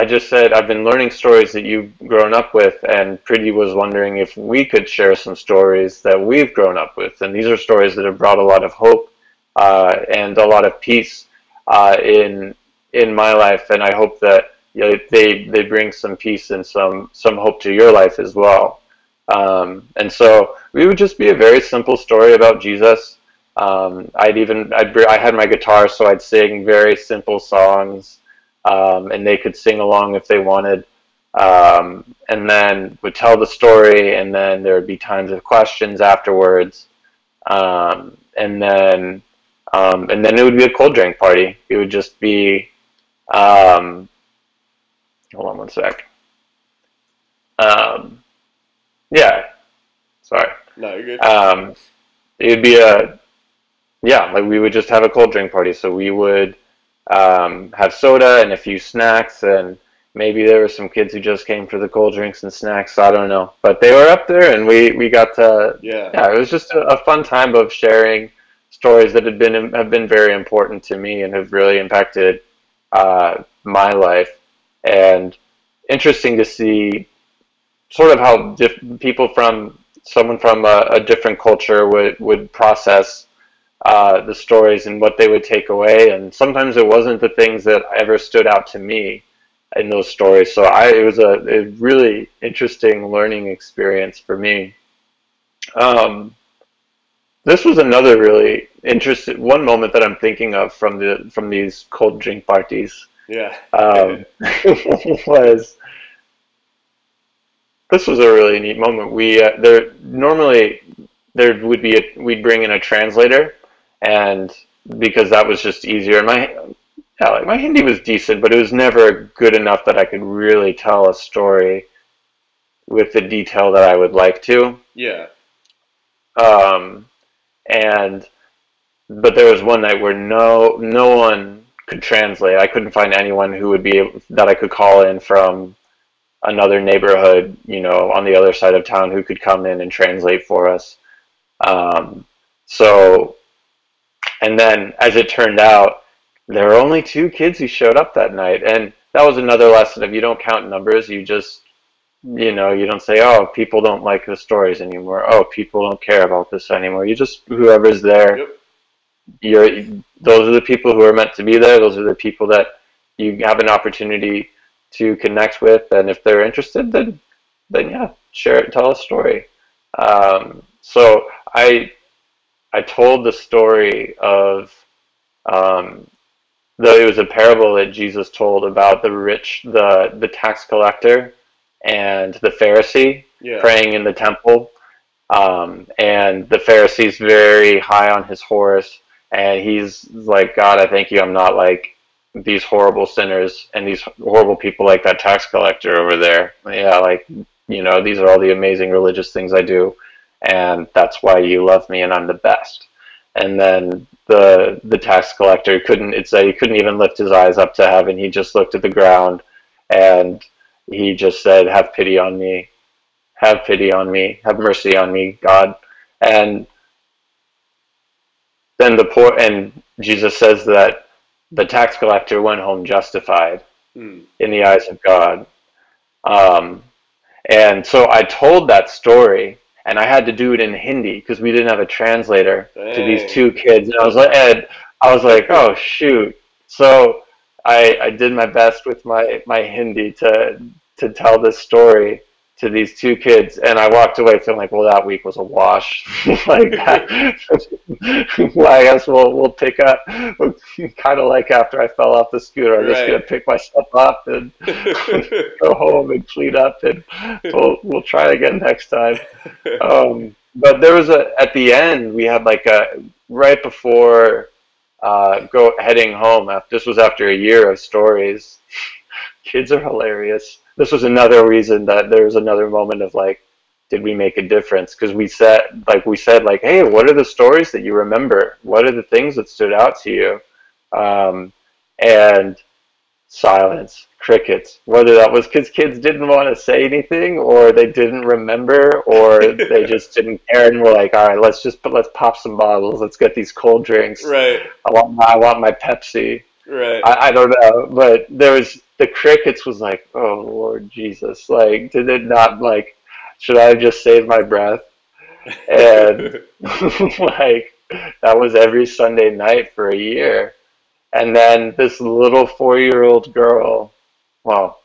just said I've been learning stories that you've grown up with, and Priti was wondering if we could share some stories that we've grown up with, and these are stories that have brought a lot of hope and a lot of peace in my life, and I hope that they bring some peace and some hope to your life as well. And so we would just be a very simple story about Jesus. I had my guitar, so I'd sing very simple songs, and they could sing along if they wanted, and then would tell the story, and then there would be times of questions afterwards, and then it would be a cold drink party. It would just be, hold on one sec. Yeah, sorry. No, you're good. It would be like we would just have a cold drink party. So we would have soda and a few snacks, and maybe there were some kids who just came for the cold drinks and snacks. I don't know, but they were up there, and we got to it was just a fun time of sharing stories that have been very important to me and have really impacted my life, and interesting to see sort of how someone from a different culture would process the stories and what they would take away. And sometimes it wasn't the things that ever stood out to me in those stories. So it was a really interesting learning experience for me. This was another really interesting one moment that I'm thinking of from these cold drink parties. Yeah. This was a really neat moment. We'd bring in a translator, and because that was just easier. My Hindi was decent, but it was never good enough that I could really tell a story with the detail that I would like to. Yeah. But there was one night where no one could translate. I couldn't find anyone who would that I could call in from another neighborhood, on the other side of town, who could come in and translate for us. And then as it turned out, there were only 2 kids who showed up that night. And that was another lesson of, you don't count numbers. You just, you don't say, oh, people don't like the stories anymore. Oh, people don't care about this anymore. You just, whoever's there, those are the people who are meant to be there. Those are the people that you have an opportunity to connect with, and if they're interested, then yeah, share it, tell a story. So I told the story of though it was a parable that Jesus told about the tax collector and the Pharisee praying in the temple, and the Pharisee's very high on his horse, and he's like, God, I thank you, I'm not like these horrible sinners and these horrible people like that tax collector over there. Yeah, like, these are all the amazing religious things I do, and that's why you love me, and I'm the best. And then the tax collector couldn't even lift his eyes up to heaven. He just looked at the ground, and he just said, have pity on me, have mercy on me, God. And then Jesus says that the tax collector went home justified in the eyes of God. And so I told that story, and I had to do it in Hindi because we didn't have a translator to these 2 kids. And I was like, oh shoot. So I did my best with my Hindi to tell this story to these 2 kids, and I walked away feeling like, well, that week was a wash. Like that. Well, I guess we'll pick up. Kind of like after I fell off the scooter, I'm just gonna pick myself up and go home and clean up, and we'll try again next time. But there was at the end we had like right before heading home. This was after a year of stories. Kids are hilarious. This was another reason that there was another moment of like, did we make a difference? Because we said, hey, what are the stories that you remember? What are the things that stood out to you? And silence, crickets. Whether that was because kids didn't want to say anything, or they didn't remember, or they just didn't care and were like, "All right, let's pop some bottles. Let's get these cold drinks. Right. I want my Pepsi." Right. I don't know, but there was the crickets was like, "Oh Lord Jesus!" Like, did it not like? Should I have just saved my breath? And like that was every Sunday night for a year. And then this little 4-year-old girl, well,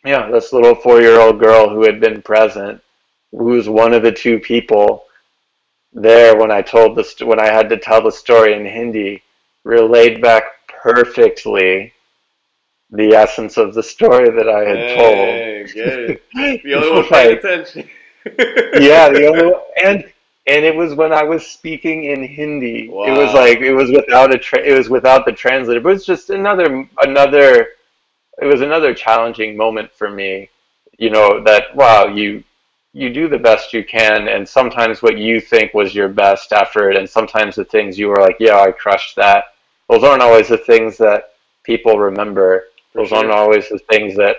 yeah, this little 4-year-old girl who had been present, who was one of the two people there when when I had to tell the story in Hindi, relayed back perfectly the essence of the story that I had told. Hey, good. The only one paying attention. Yeah, the only one, and it was when I was speaking in Hindi. Wow. It was like it was without it was without the translator. But it was just another. It was another challenging moment for me. You know that wow, you do the best you can, and sometimes what you think was your best effort, and sometimes the things you were like, yeah, I crushed that. Those aren't always the things that people remember. For Those aren't always the things that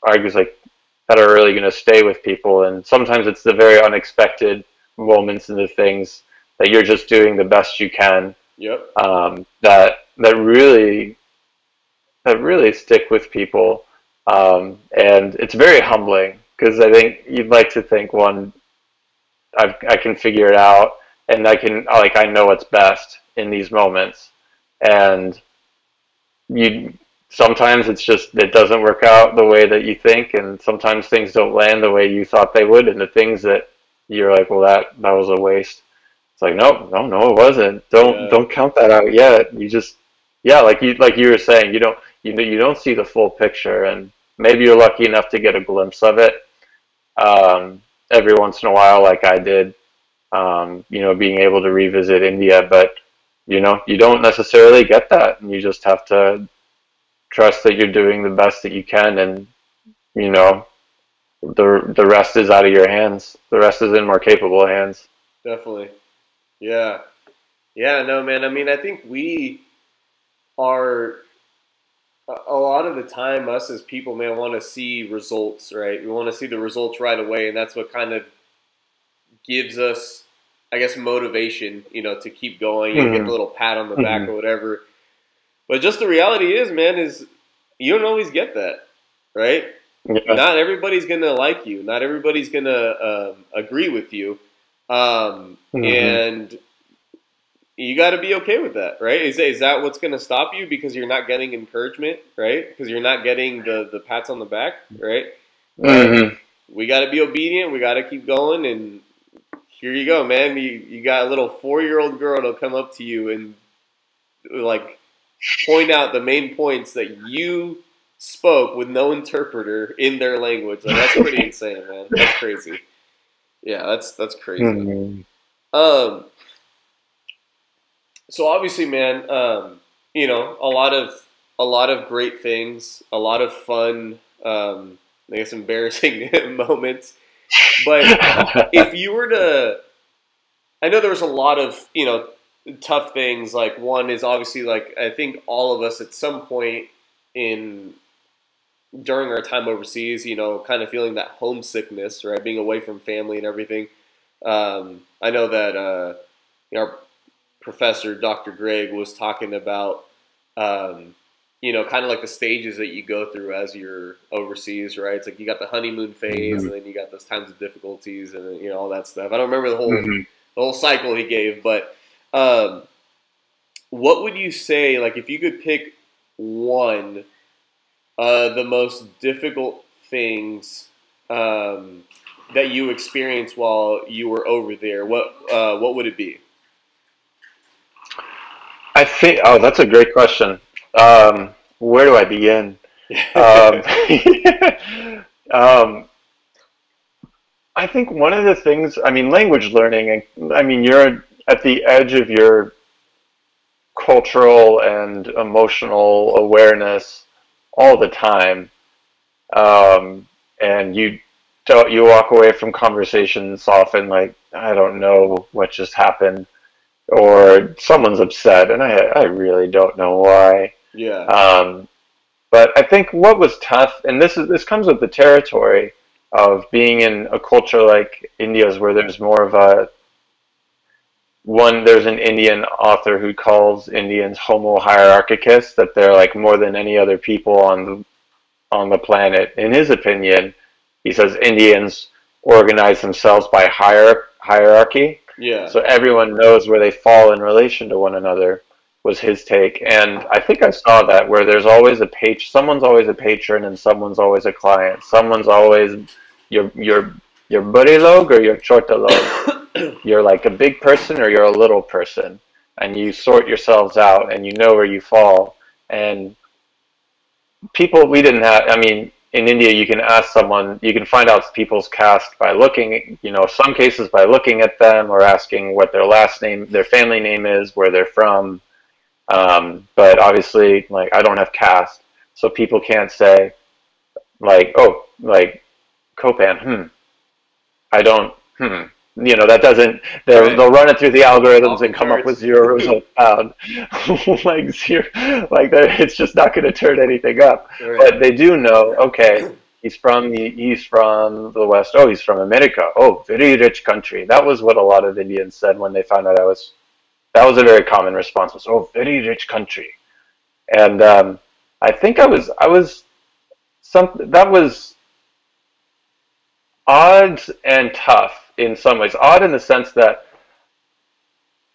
I was like that are really going to stay with people. And sometimes it's the very unexpected moments and the things that you're just doing the best you can. Yep. That really stick with people. And it's very humbling because I think you'd like to think one, I can figure it out and I know what's best in these moments. And you, sometimes it doesn't work out the way that you think, and sometimes things don't land the way you thought they would, and the things that you're like, well, that was a waste. It's like, no, it wasn't. Don't count that out yet. You just, yeah, like you were saying, you don't see the full picture, and maybe you're lucky enough to get a glimpse of it every once in a while, like I did. Being able to revisit India, but you don't necessarily get that, and you just have to trust that you're doing the best that you can, and the rest is out of your hands. The rest is in more capable hands. Definitely. Yeah. Yeah, no, man. I mean, I think we are a lot of the time, us as people, man, want to see results, right? We want to see the results right away, and that's what kind of gives us, I guess, motivation, to keep going. You get a little pat on the back or whatever. But just the reality is, man, is you don't always get that, right? Yeah. Not everybody's going to like you. Not everybody's going to agree with you. And you got to be okay with that, right? Is that what's going to stop you because you're not getting encouragement, right? Because you're not getting the pats on the back, right? We got to be obedient. We got to keep going. And here you go, man. You got a little 4-year-old girl that'll come up to you and like point out the main points that you spoke with no interpreter in their language. Like, that's pretty insane, man. That's crazy. Yeah, that's crazy. So obviously, man, a lot of great things, a lot of fun, I guess embarrassing moments. But if you were to, I know there was a lot of, tough things. Like, one is obviously, like, I think all of us at some point during our time overseas, kind of feeling that homesickness, right? Being away from family and everything. I know that our professor, Dr. Greg, was talking about, kind of like the stages that you go through as you're overseas, right? It's like you got the honeymoon phase, and then you got those times of difficulties, and all that stuff. I don't remember the whole cycle he gave, but what would you say, like, if you could pick one, the most difficult things that you experienced while you were over there? What would it be? I think. Oh, that's a great question. Where do I begin? I think one of the things. I mean, language learning. I mean, you're at the edge of your cultural and emotional awareness all the time, and you walk away from conversations often like, I don't know what just happened, or someone's upset and I really don't know why. Yeah. But I think what was tough, and this comes with the territory of being in a culture like India's, where there's more of a one. There's an Indian author who calls Indians Homo hierarchicus, that they're like more than any other people on the planet. In his opinion, he says Indians organize themselves by hierarchy. Yeah. So everyone knows where they fall in relation to one another, was his take. And I think I saw that, where there's always someone's always a patron and someone's always a client. Someone's always your buddy log or your chota log. You're like a big person or you're a little person. And you sort yourselves out and you know where you fall. And we didn't have, I mean, in India, you can ask someone, you can find out people's caste by looking, some cases by looking at them or asking what their last name, their family name is, where they're from. But obviously, like, I don't have caste, so people can't say, like, oh, like, Copan, I don't, that doesn't, they'll run it through the algorithms and come up with zero results found. Like, zero, like, it's just not going to turn anything up. Right. But they do know, okay, he's from the West. Oh, he's from America. Oh, very rich country. That was what a lot of Indians said when they found out that was a very common response, was, oh, very rich country. And I think that was odd and tough in some ways. Odd in the sense that,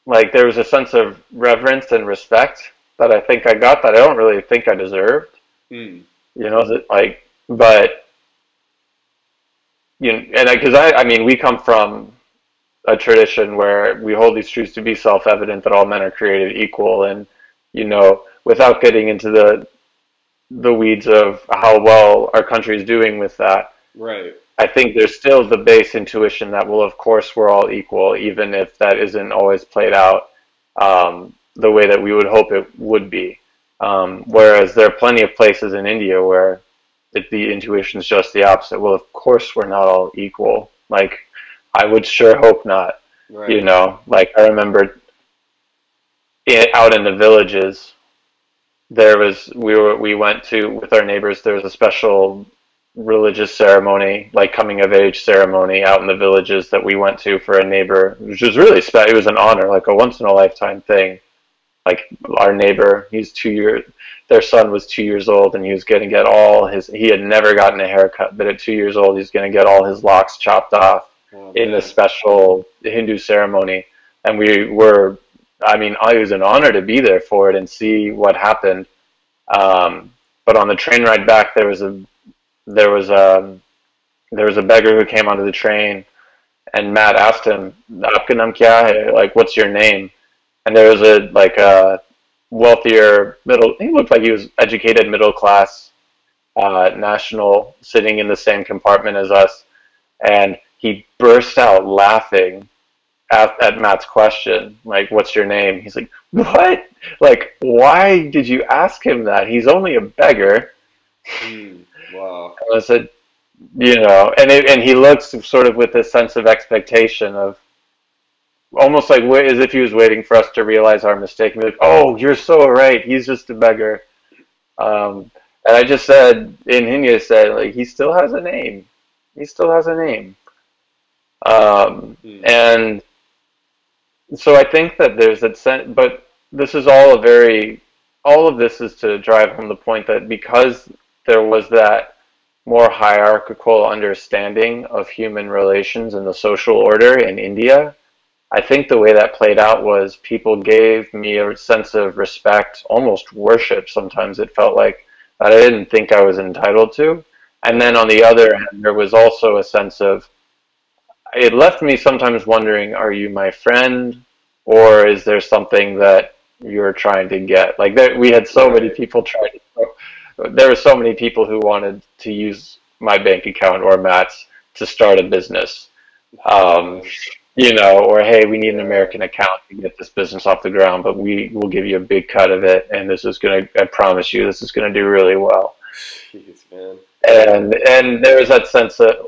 like, there was a sense of reverence and respect that I think I got that I don't really think I deserved. But, because I mean, we come from a tradition where we hold these truths to be self-evident, that all men are created equal, and without getting into the weeds of how well our country is doing with that, right, I think there's still the base intuition that, well, of course we're all equal, even if that isn't always played out the way that we would hope it would be. Whereas there are plenty of places in India where the intuition is just the opposite. Well, of course we're not all equal. Like, I would sure hope not. Right. Like, I remember out in the villages, we went to, with our neighbors, there was a special religious ceremony, like coming of age ceremony out in the villages that we went to for a neighbor, which was really special. It was an honor, like a once in a lifetime thing. Like, our neighbor, their son was 2 years old, and he was going to get he had never gotten a haircut, but at 2 years old, he's going to get all his locks chopped off in a special Hindu ceremony. And it was an honor to be there for it and see what happened. But on the train ride back, there was a beggar who came onto the train, and Matt asked him, "Aapka naam kya hai?" Like, what's your name? And there was a wealthier he looked like he was educated, middle class, national, sitting in the same compartment as us, and he burst out laughing at Matt's question, like, what's your name? He's like, what? Like, why did you ask him that? He's only a beggar. Wow. And I said, and he looks sort of with this sense of expectation of, almost like as if he was waiting for us to realize our mistake. And be like, oh, you're so right. He's just a beggar. And I just said, in Hindi, like, he still has a name. He still has a name. And so I think that there's that sense, but this is all of this is to drive home the point that because there was that more hierarchical understanding of human relations and the social order in India, I think the way that played out was people gave me a sense of respect, almost worship. Sometimes it felt like that I didn't think I was entitled to. And then on the other hand, there was also a sense of, it left me sometimes wondering, are you my friend, or is there something that you're trying to get? Like, we had so many people there were so many people who wanted to use my bank account or Matt's to start a business. Or, hey, we need an American account to get this business off the ground, but we will give you a big cut of it, and I promise you, this is going to do really well. Jeez, man. And there was that sense that,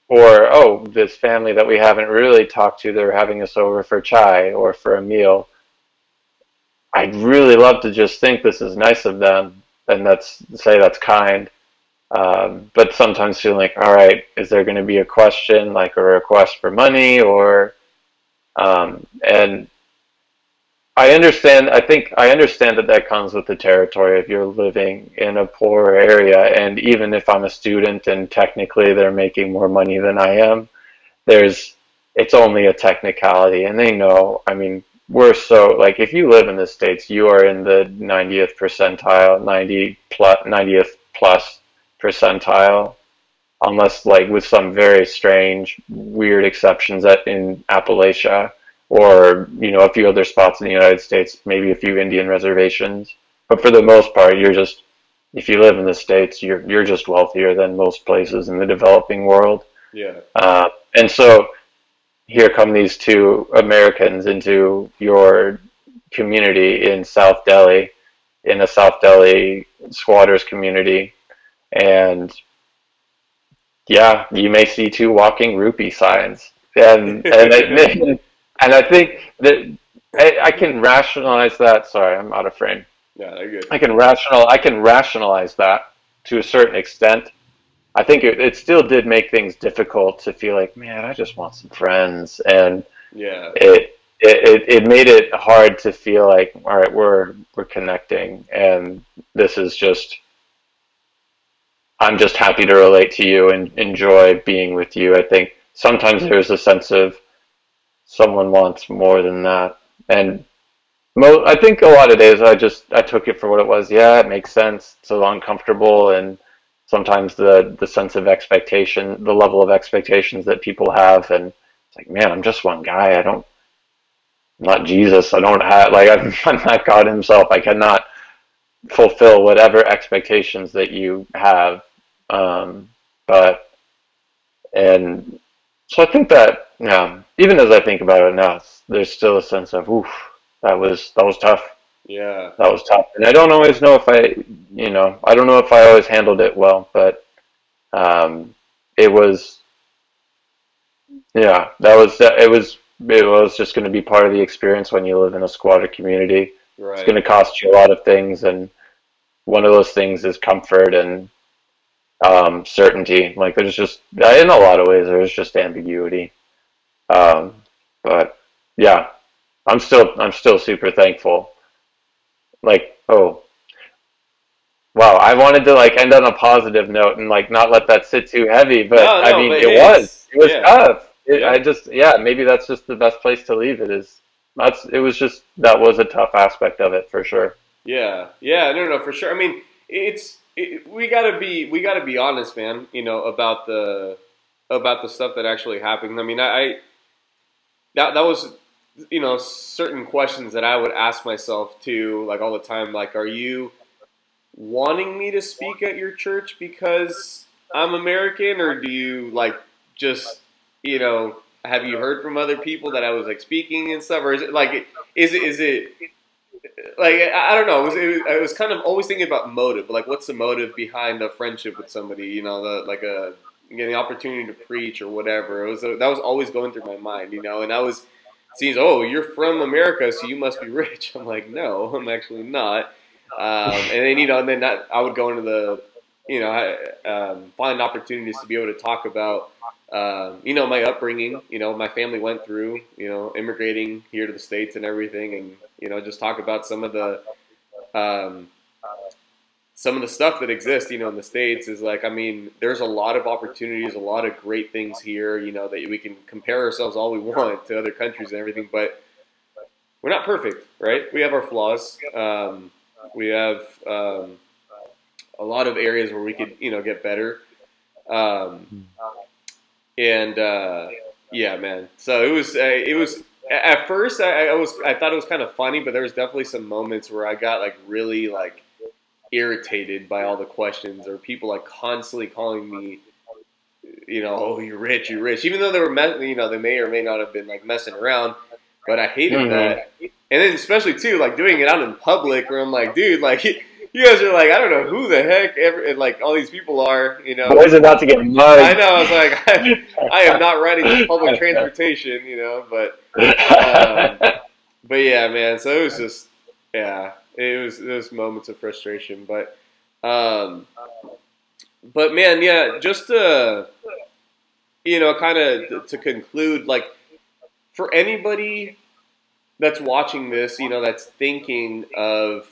or, oh, this family that we haven't really talked to, they're having us over for chai or for a meal. I'd really love to just think this is nice of them, and that's kind. But sometimes feeling like, all right, is there going to be a question, like a request for money, or and I understand. I think I understand that that comes with the territory if you're living in a poor area, and even if I'm a student and technically they're making more money than I am, there's it's only a technicality, and they know. I mean, we're so like if you live in the States, you are in the 90th percentile, 90th plus percentile, unless like with some very strange, weird exceptions that in Appalachia or a few other spots in the United States, maybe a few Indian reservations. But for the most part, you're just if you live in the States, you're just wealthier than most places in the developing world. Yeah. And so here come these two Americans into your community in South Delhi, in a South Delhi squatters community, and yeah, you may see two walking rupee signs, and I think that I can rationalize that. Sorry, I'm out of frame. Yeah, they're good. I can rationalize that to a certain extent. I think it still did make things difficult to feel like, man, I just want some friends, and Yeah. it made it hard to feel like, all right, we're connecting, and this is just I'm just happy to relate to you and enjoy being with you. I think sometimes there's a sense of someone wants more than that, and I think a lot of days I took it for what it was. Yeah, it makes sense. It's a little uncomfortable, and sometimes the sense of expectation, the level of expectations that people have, and it's like, man, I'm just one guy. I'm not Jesus. I don't have like I'm not God Himself. I cannot fulfill whatever expectations that you have. But and so I think that yeah, even as I think about it now, there's still a sense of oof, that was tough. Yeah. That was tough, and I don't always know if I don't know if I always handled it well, but it was, yeah, it was just going to be part of the experience when you live in a squatter community. It's going Right. to cost you a lot of things, and one of those things is comfort and certainty. Like there's just in a lot of ways there's just ambiguity. Um, but yeah, I'm still super thankful. Like oh wow, I wanted to like end on a positive note and like not let that sit too heavy, but No, I no, mean but it hey, was it's it was yeah. tough. I Yep. just yeah maybe that's just the best place to leave it is that's it was just that was a tough aspect of it for sure. Yeah. Yeah. No, no, for sure. I mean, we gotta be honest, man. About the stuff that actually happened. I mean, that was certain questions that I would ask myself too, like all the time. Like, are you wanting me to speak at your church because I'm American, or do you like just have you heard from other people that I was like speaking and stuff, or is it like is it like I don't know. I was kind of always thinking about motive, like what's the motive behind a friendship with somebody, like a getting the opportunity to preach or whatever. That was always going through my mind, and I was seeing, oh, you're from America, so you must be rich. I'm like, no, I'm actually not. And then I would go into the find opportunities to be able to talk about my upbringing, my family went through, immigrating here to the States and everything, and just talk about um, some of the stuff that exists, in the States is like, I mean, there's a lot of opportunities, a lot of great things here, that we can compare ourselves all we want to other countries and everything, but we're not perfect, right? We have our flaws. We have a lot of areas where we could, get better. Um, and yeah, man. So it was at first I thought it was kind of funny, but there was definitely some moments where I got like really like irritated by all the questions or people like constantly calling me, oh, you're rich, even though they may or may not have been like messing around, but I hated Hmm. that. And then especially too, like doing it out in public, where I'm like, dude, like you guys are like, I don't know who the heck ever, and like all these people are. Boys about to get I mugged. know. I was like, I am not riding the public transportation, but yeah, man. So it was just, yeah, it was those moments of frustration. But Um, but man, yeah, just to kind of to conclude, like for anybody that's watching this, that's thinking of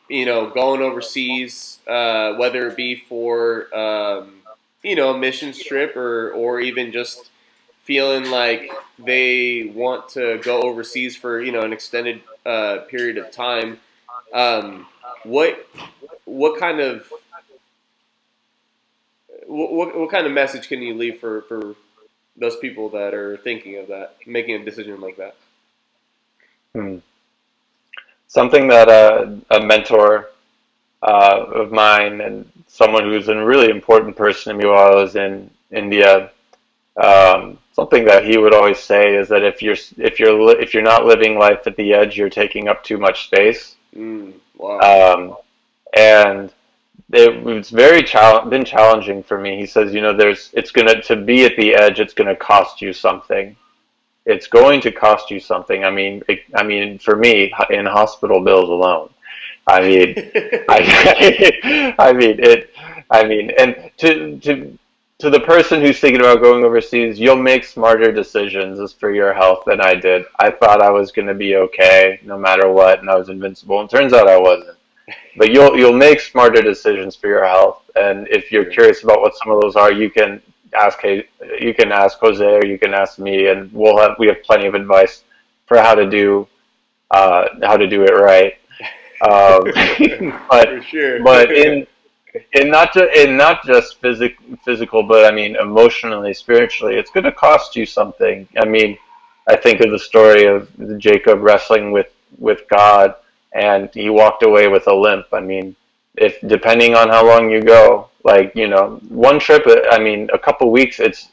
going overseas, whether it be for a mission trip or even just feeling like they want to go overseas for an extended period of time. What kind of what kind of message can you leave for those people that are thinking of that, making a decision like that? Something that a mentor of mine and someone who's a really important person to me while I was in India, something that he would always say is that if you're not living life at the edge, you're taking up too much space. Wow. And it's been challenging for me. He says, it's gonna to be at the edge. It's gonna cost you something. It's going to cost you something. I mean, for me, in hospital bills alone. I mean, and to the person who's thinking about going overseas, you'll make smarter decisions for your health than I did. I thought I was going to be okay no matter what, and I was invincible. And turns out I wasn't. But you'll make smarter decisions for your health. And if you're curious about what some of those are, you can ask Jose, or you can ask me, and we have plenty of advice for how to do it right. But for sure. but in not just physical, but I mean emotionally, spiritually, it's going to cost you something. I mean, I think of the story of Jacob wrestling with God, and he walked away with a limp. I mean, if depending on how long you go, like one trip, I mean, a couple weeks, it's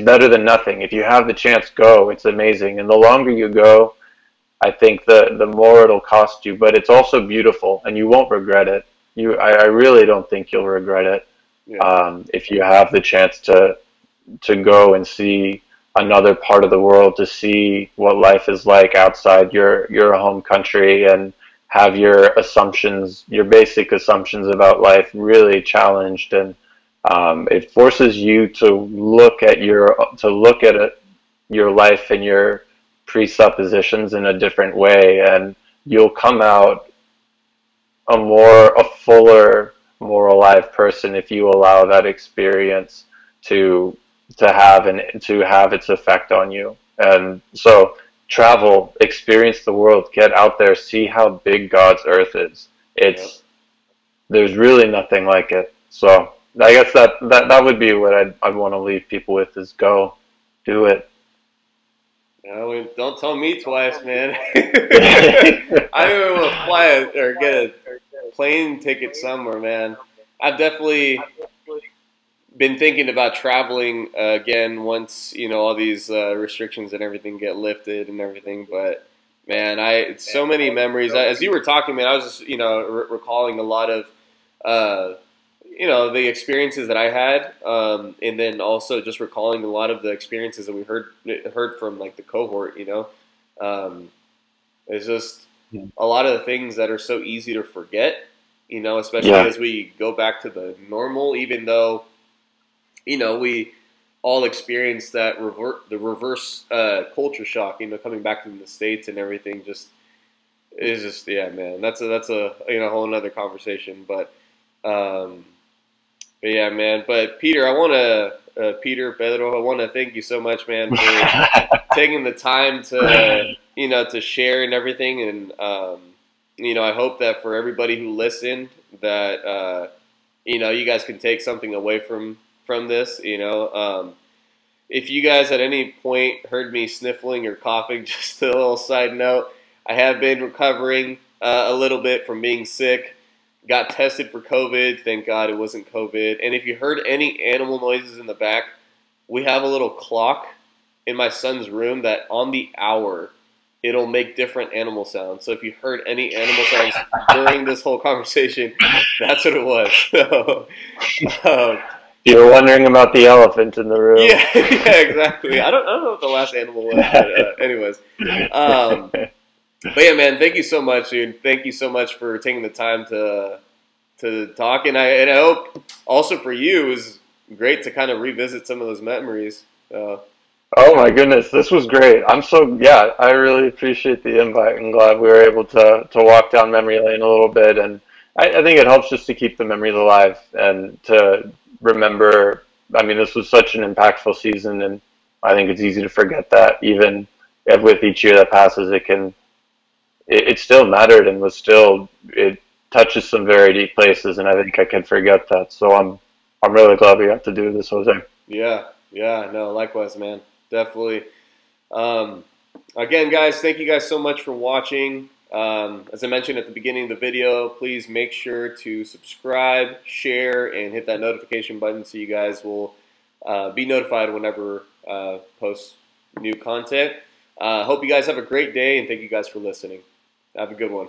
better than nothing. If you have the chance, go. It's amazing, and the longer you go, I think the more it'll cost you, but it's also beautiful, and you won't regret it. I really don't think you'll regret it. If you have the chance to go and see another part of the world, to see what life is like outside your home country, and have your basic assumptions about life really challenged, and it forces you to look at your life and your presuppositions in a different way, and you'll come out a fuller, more alive person if you allow that experience to have its effect on you. And so travel, experience the world, get out there, see how big God's earth is. There's really nothing like it. So I guess that would be what I'd want to leave people with, is go do it. Don't tell me twice, man. I don't even want to fly or get a plane ticket somewhere, man. I've definitely been thinking about traveling again once all these restrictions and everything get lifted and everything. But man, it's so many memories. As you were talking, man, I was just recalling a lot of the experiences that I had, and then also just recalling a lot of the experiences that we heard from like the cohort. It's just a lot of the things that are so easy to forget. Especially as we go back to the normal, even though we all experienced that reverse culture shock. Coming back from the States and everything yeah, man. That's a whole another conversation, but. But yeah, man. But Pedro, I want to thank you so much, man, for taking the time to to share and everything. And I hope that for everybody who listened, that you guys can take something away from this. If you guys at any point heard me sniffling or coughing, just a little side note, I have been recovering a little bit from being sick. Got tested for COVID. Thank God it wasn't COVID. And if you heard any animal noises in the back, we have a little clock in my son's room that on the hour, it'll make different animal sounds. So if you heard any animal sounds during this whole conversation, that's what it was. So, you're wondering about the elephant in the room. Yeah, exactly. I don't know what the last animal was, but anyways. But yeah, man, thank you so much, dude. Thank you so much for taking the time to to talk, and I hope also for you it was great to kind of revisit some of those memories. Oh my goodness, this was great. Yeah, I really appreciate the invite. I'm glad we were able to walk down memory lane a little bit, and I think it helps just to keep the memories alive and to remember. I mean, this was such an impactful season, and I think it's easy to forget that. Even with each year that passes, it still mattered and it touches some very deep places, and I think I can forget that. So I'm really glad we got to do this, Jose. Yeah, no, likewise, man, definitely. Again, guys, thank you guys so much for watching. As I mentioned at the beginning of the video, please make sure to subscribe, share, and hit that notification button so you guys will be notified whenever post new content. Hope you guys have a great day, and thank you guys for listening. Have a good one.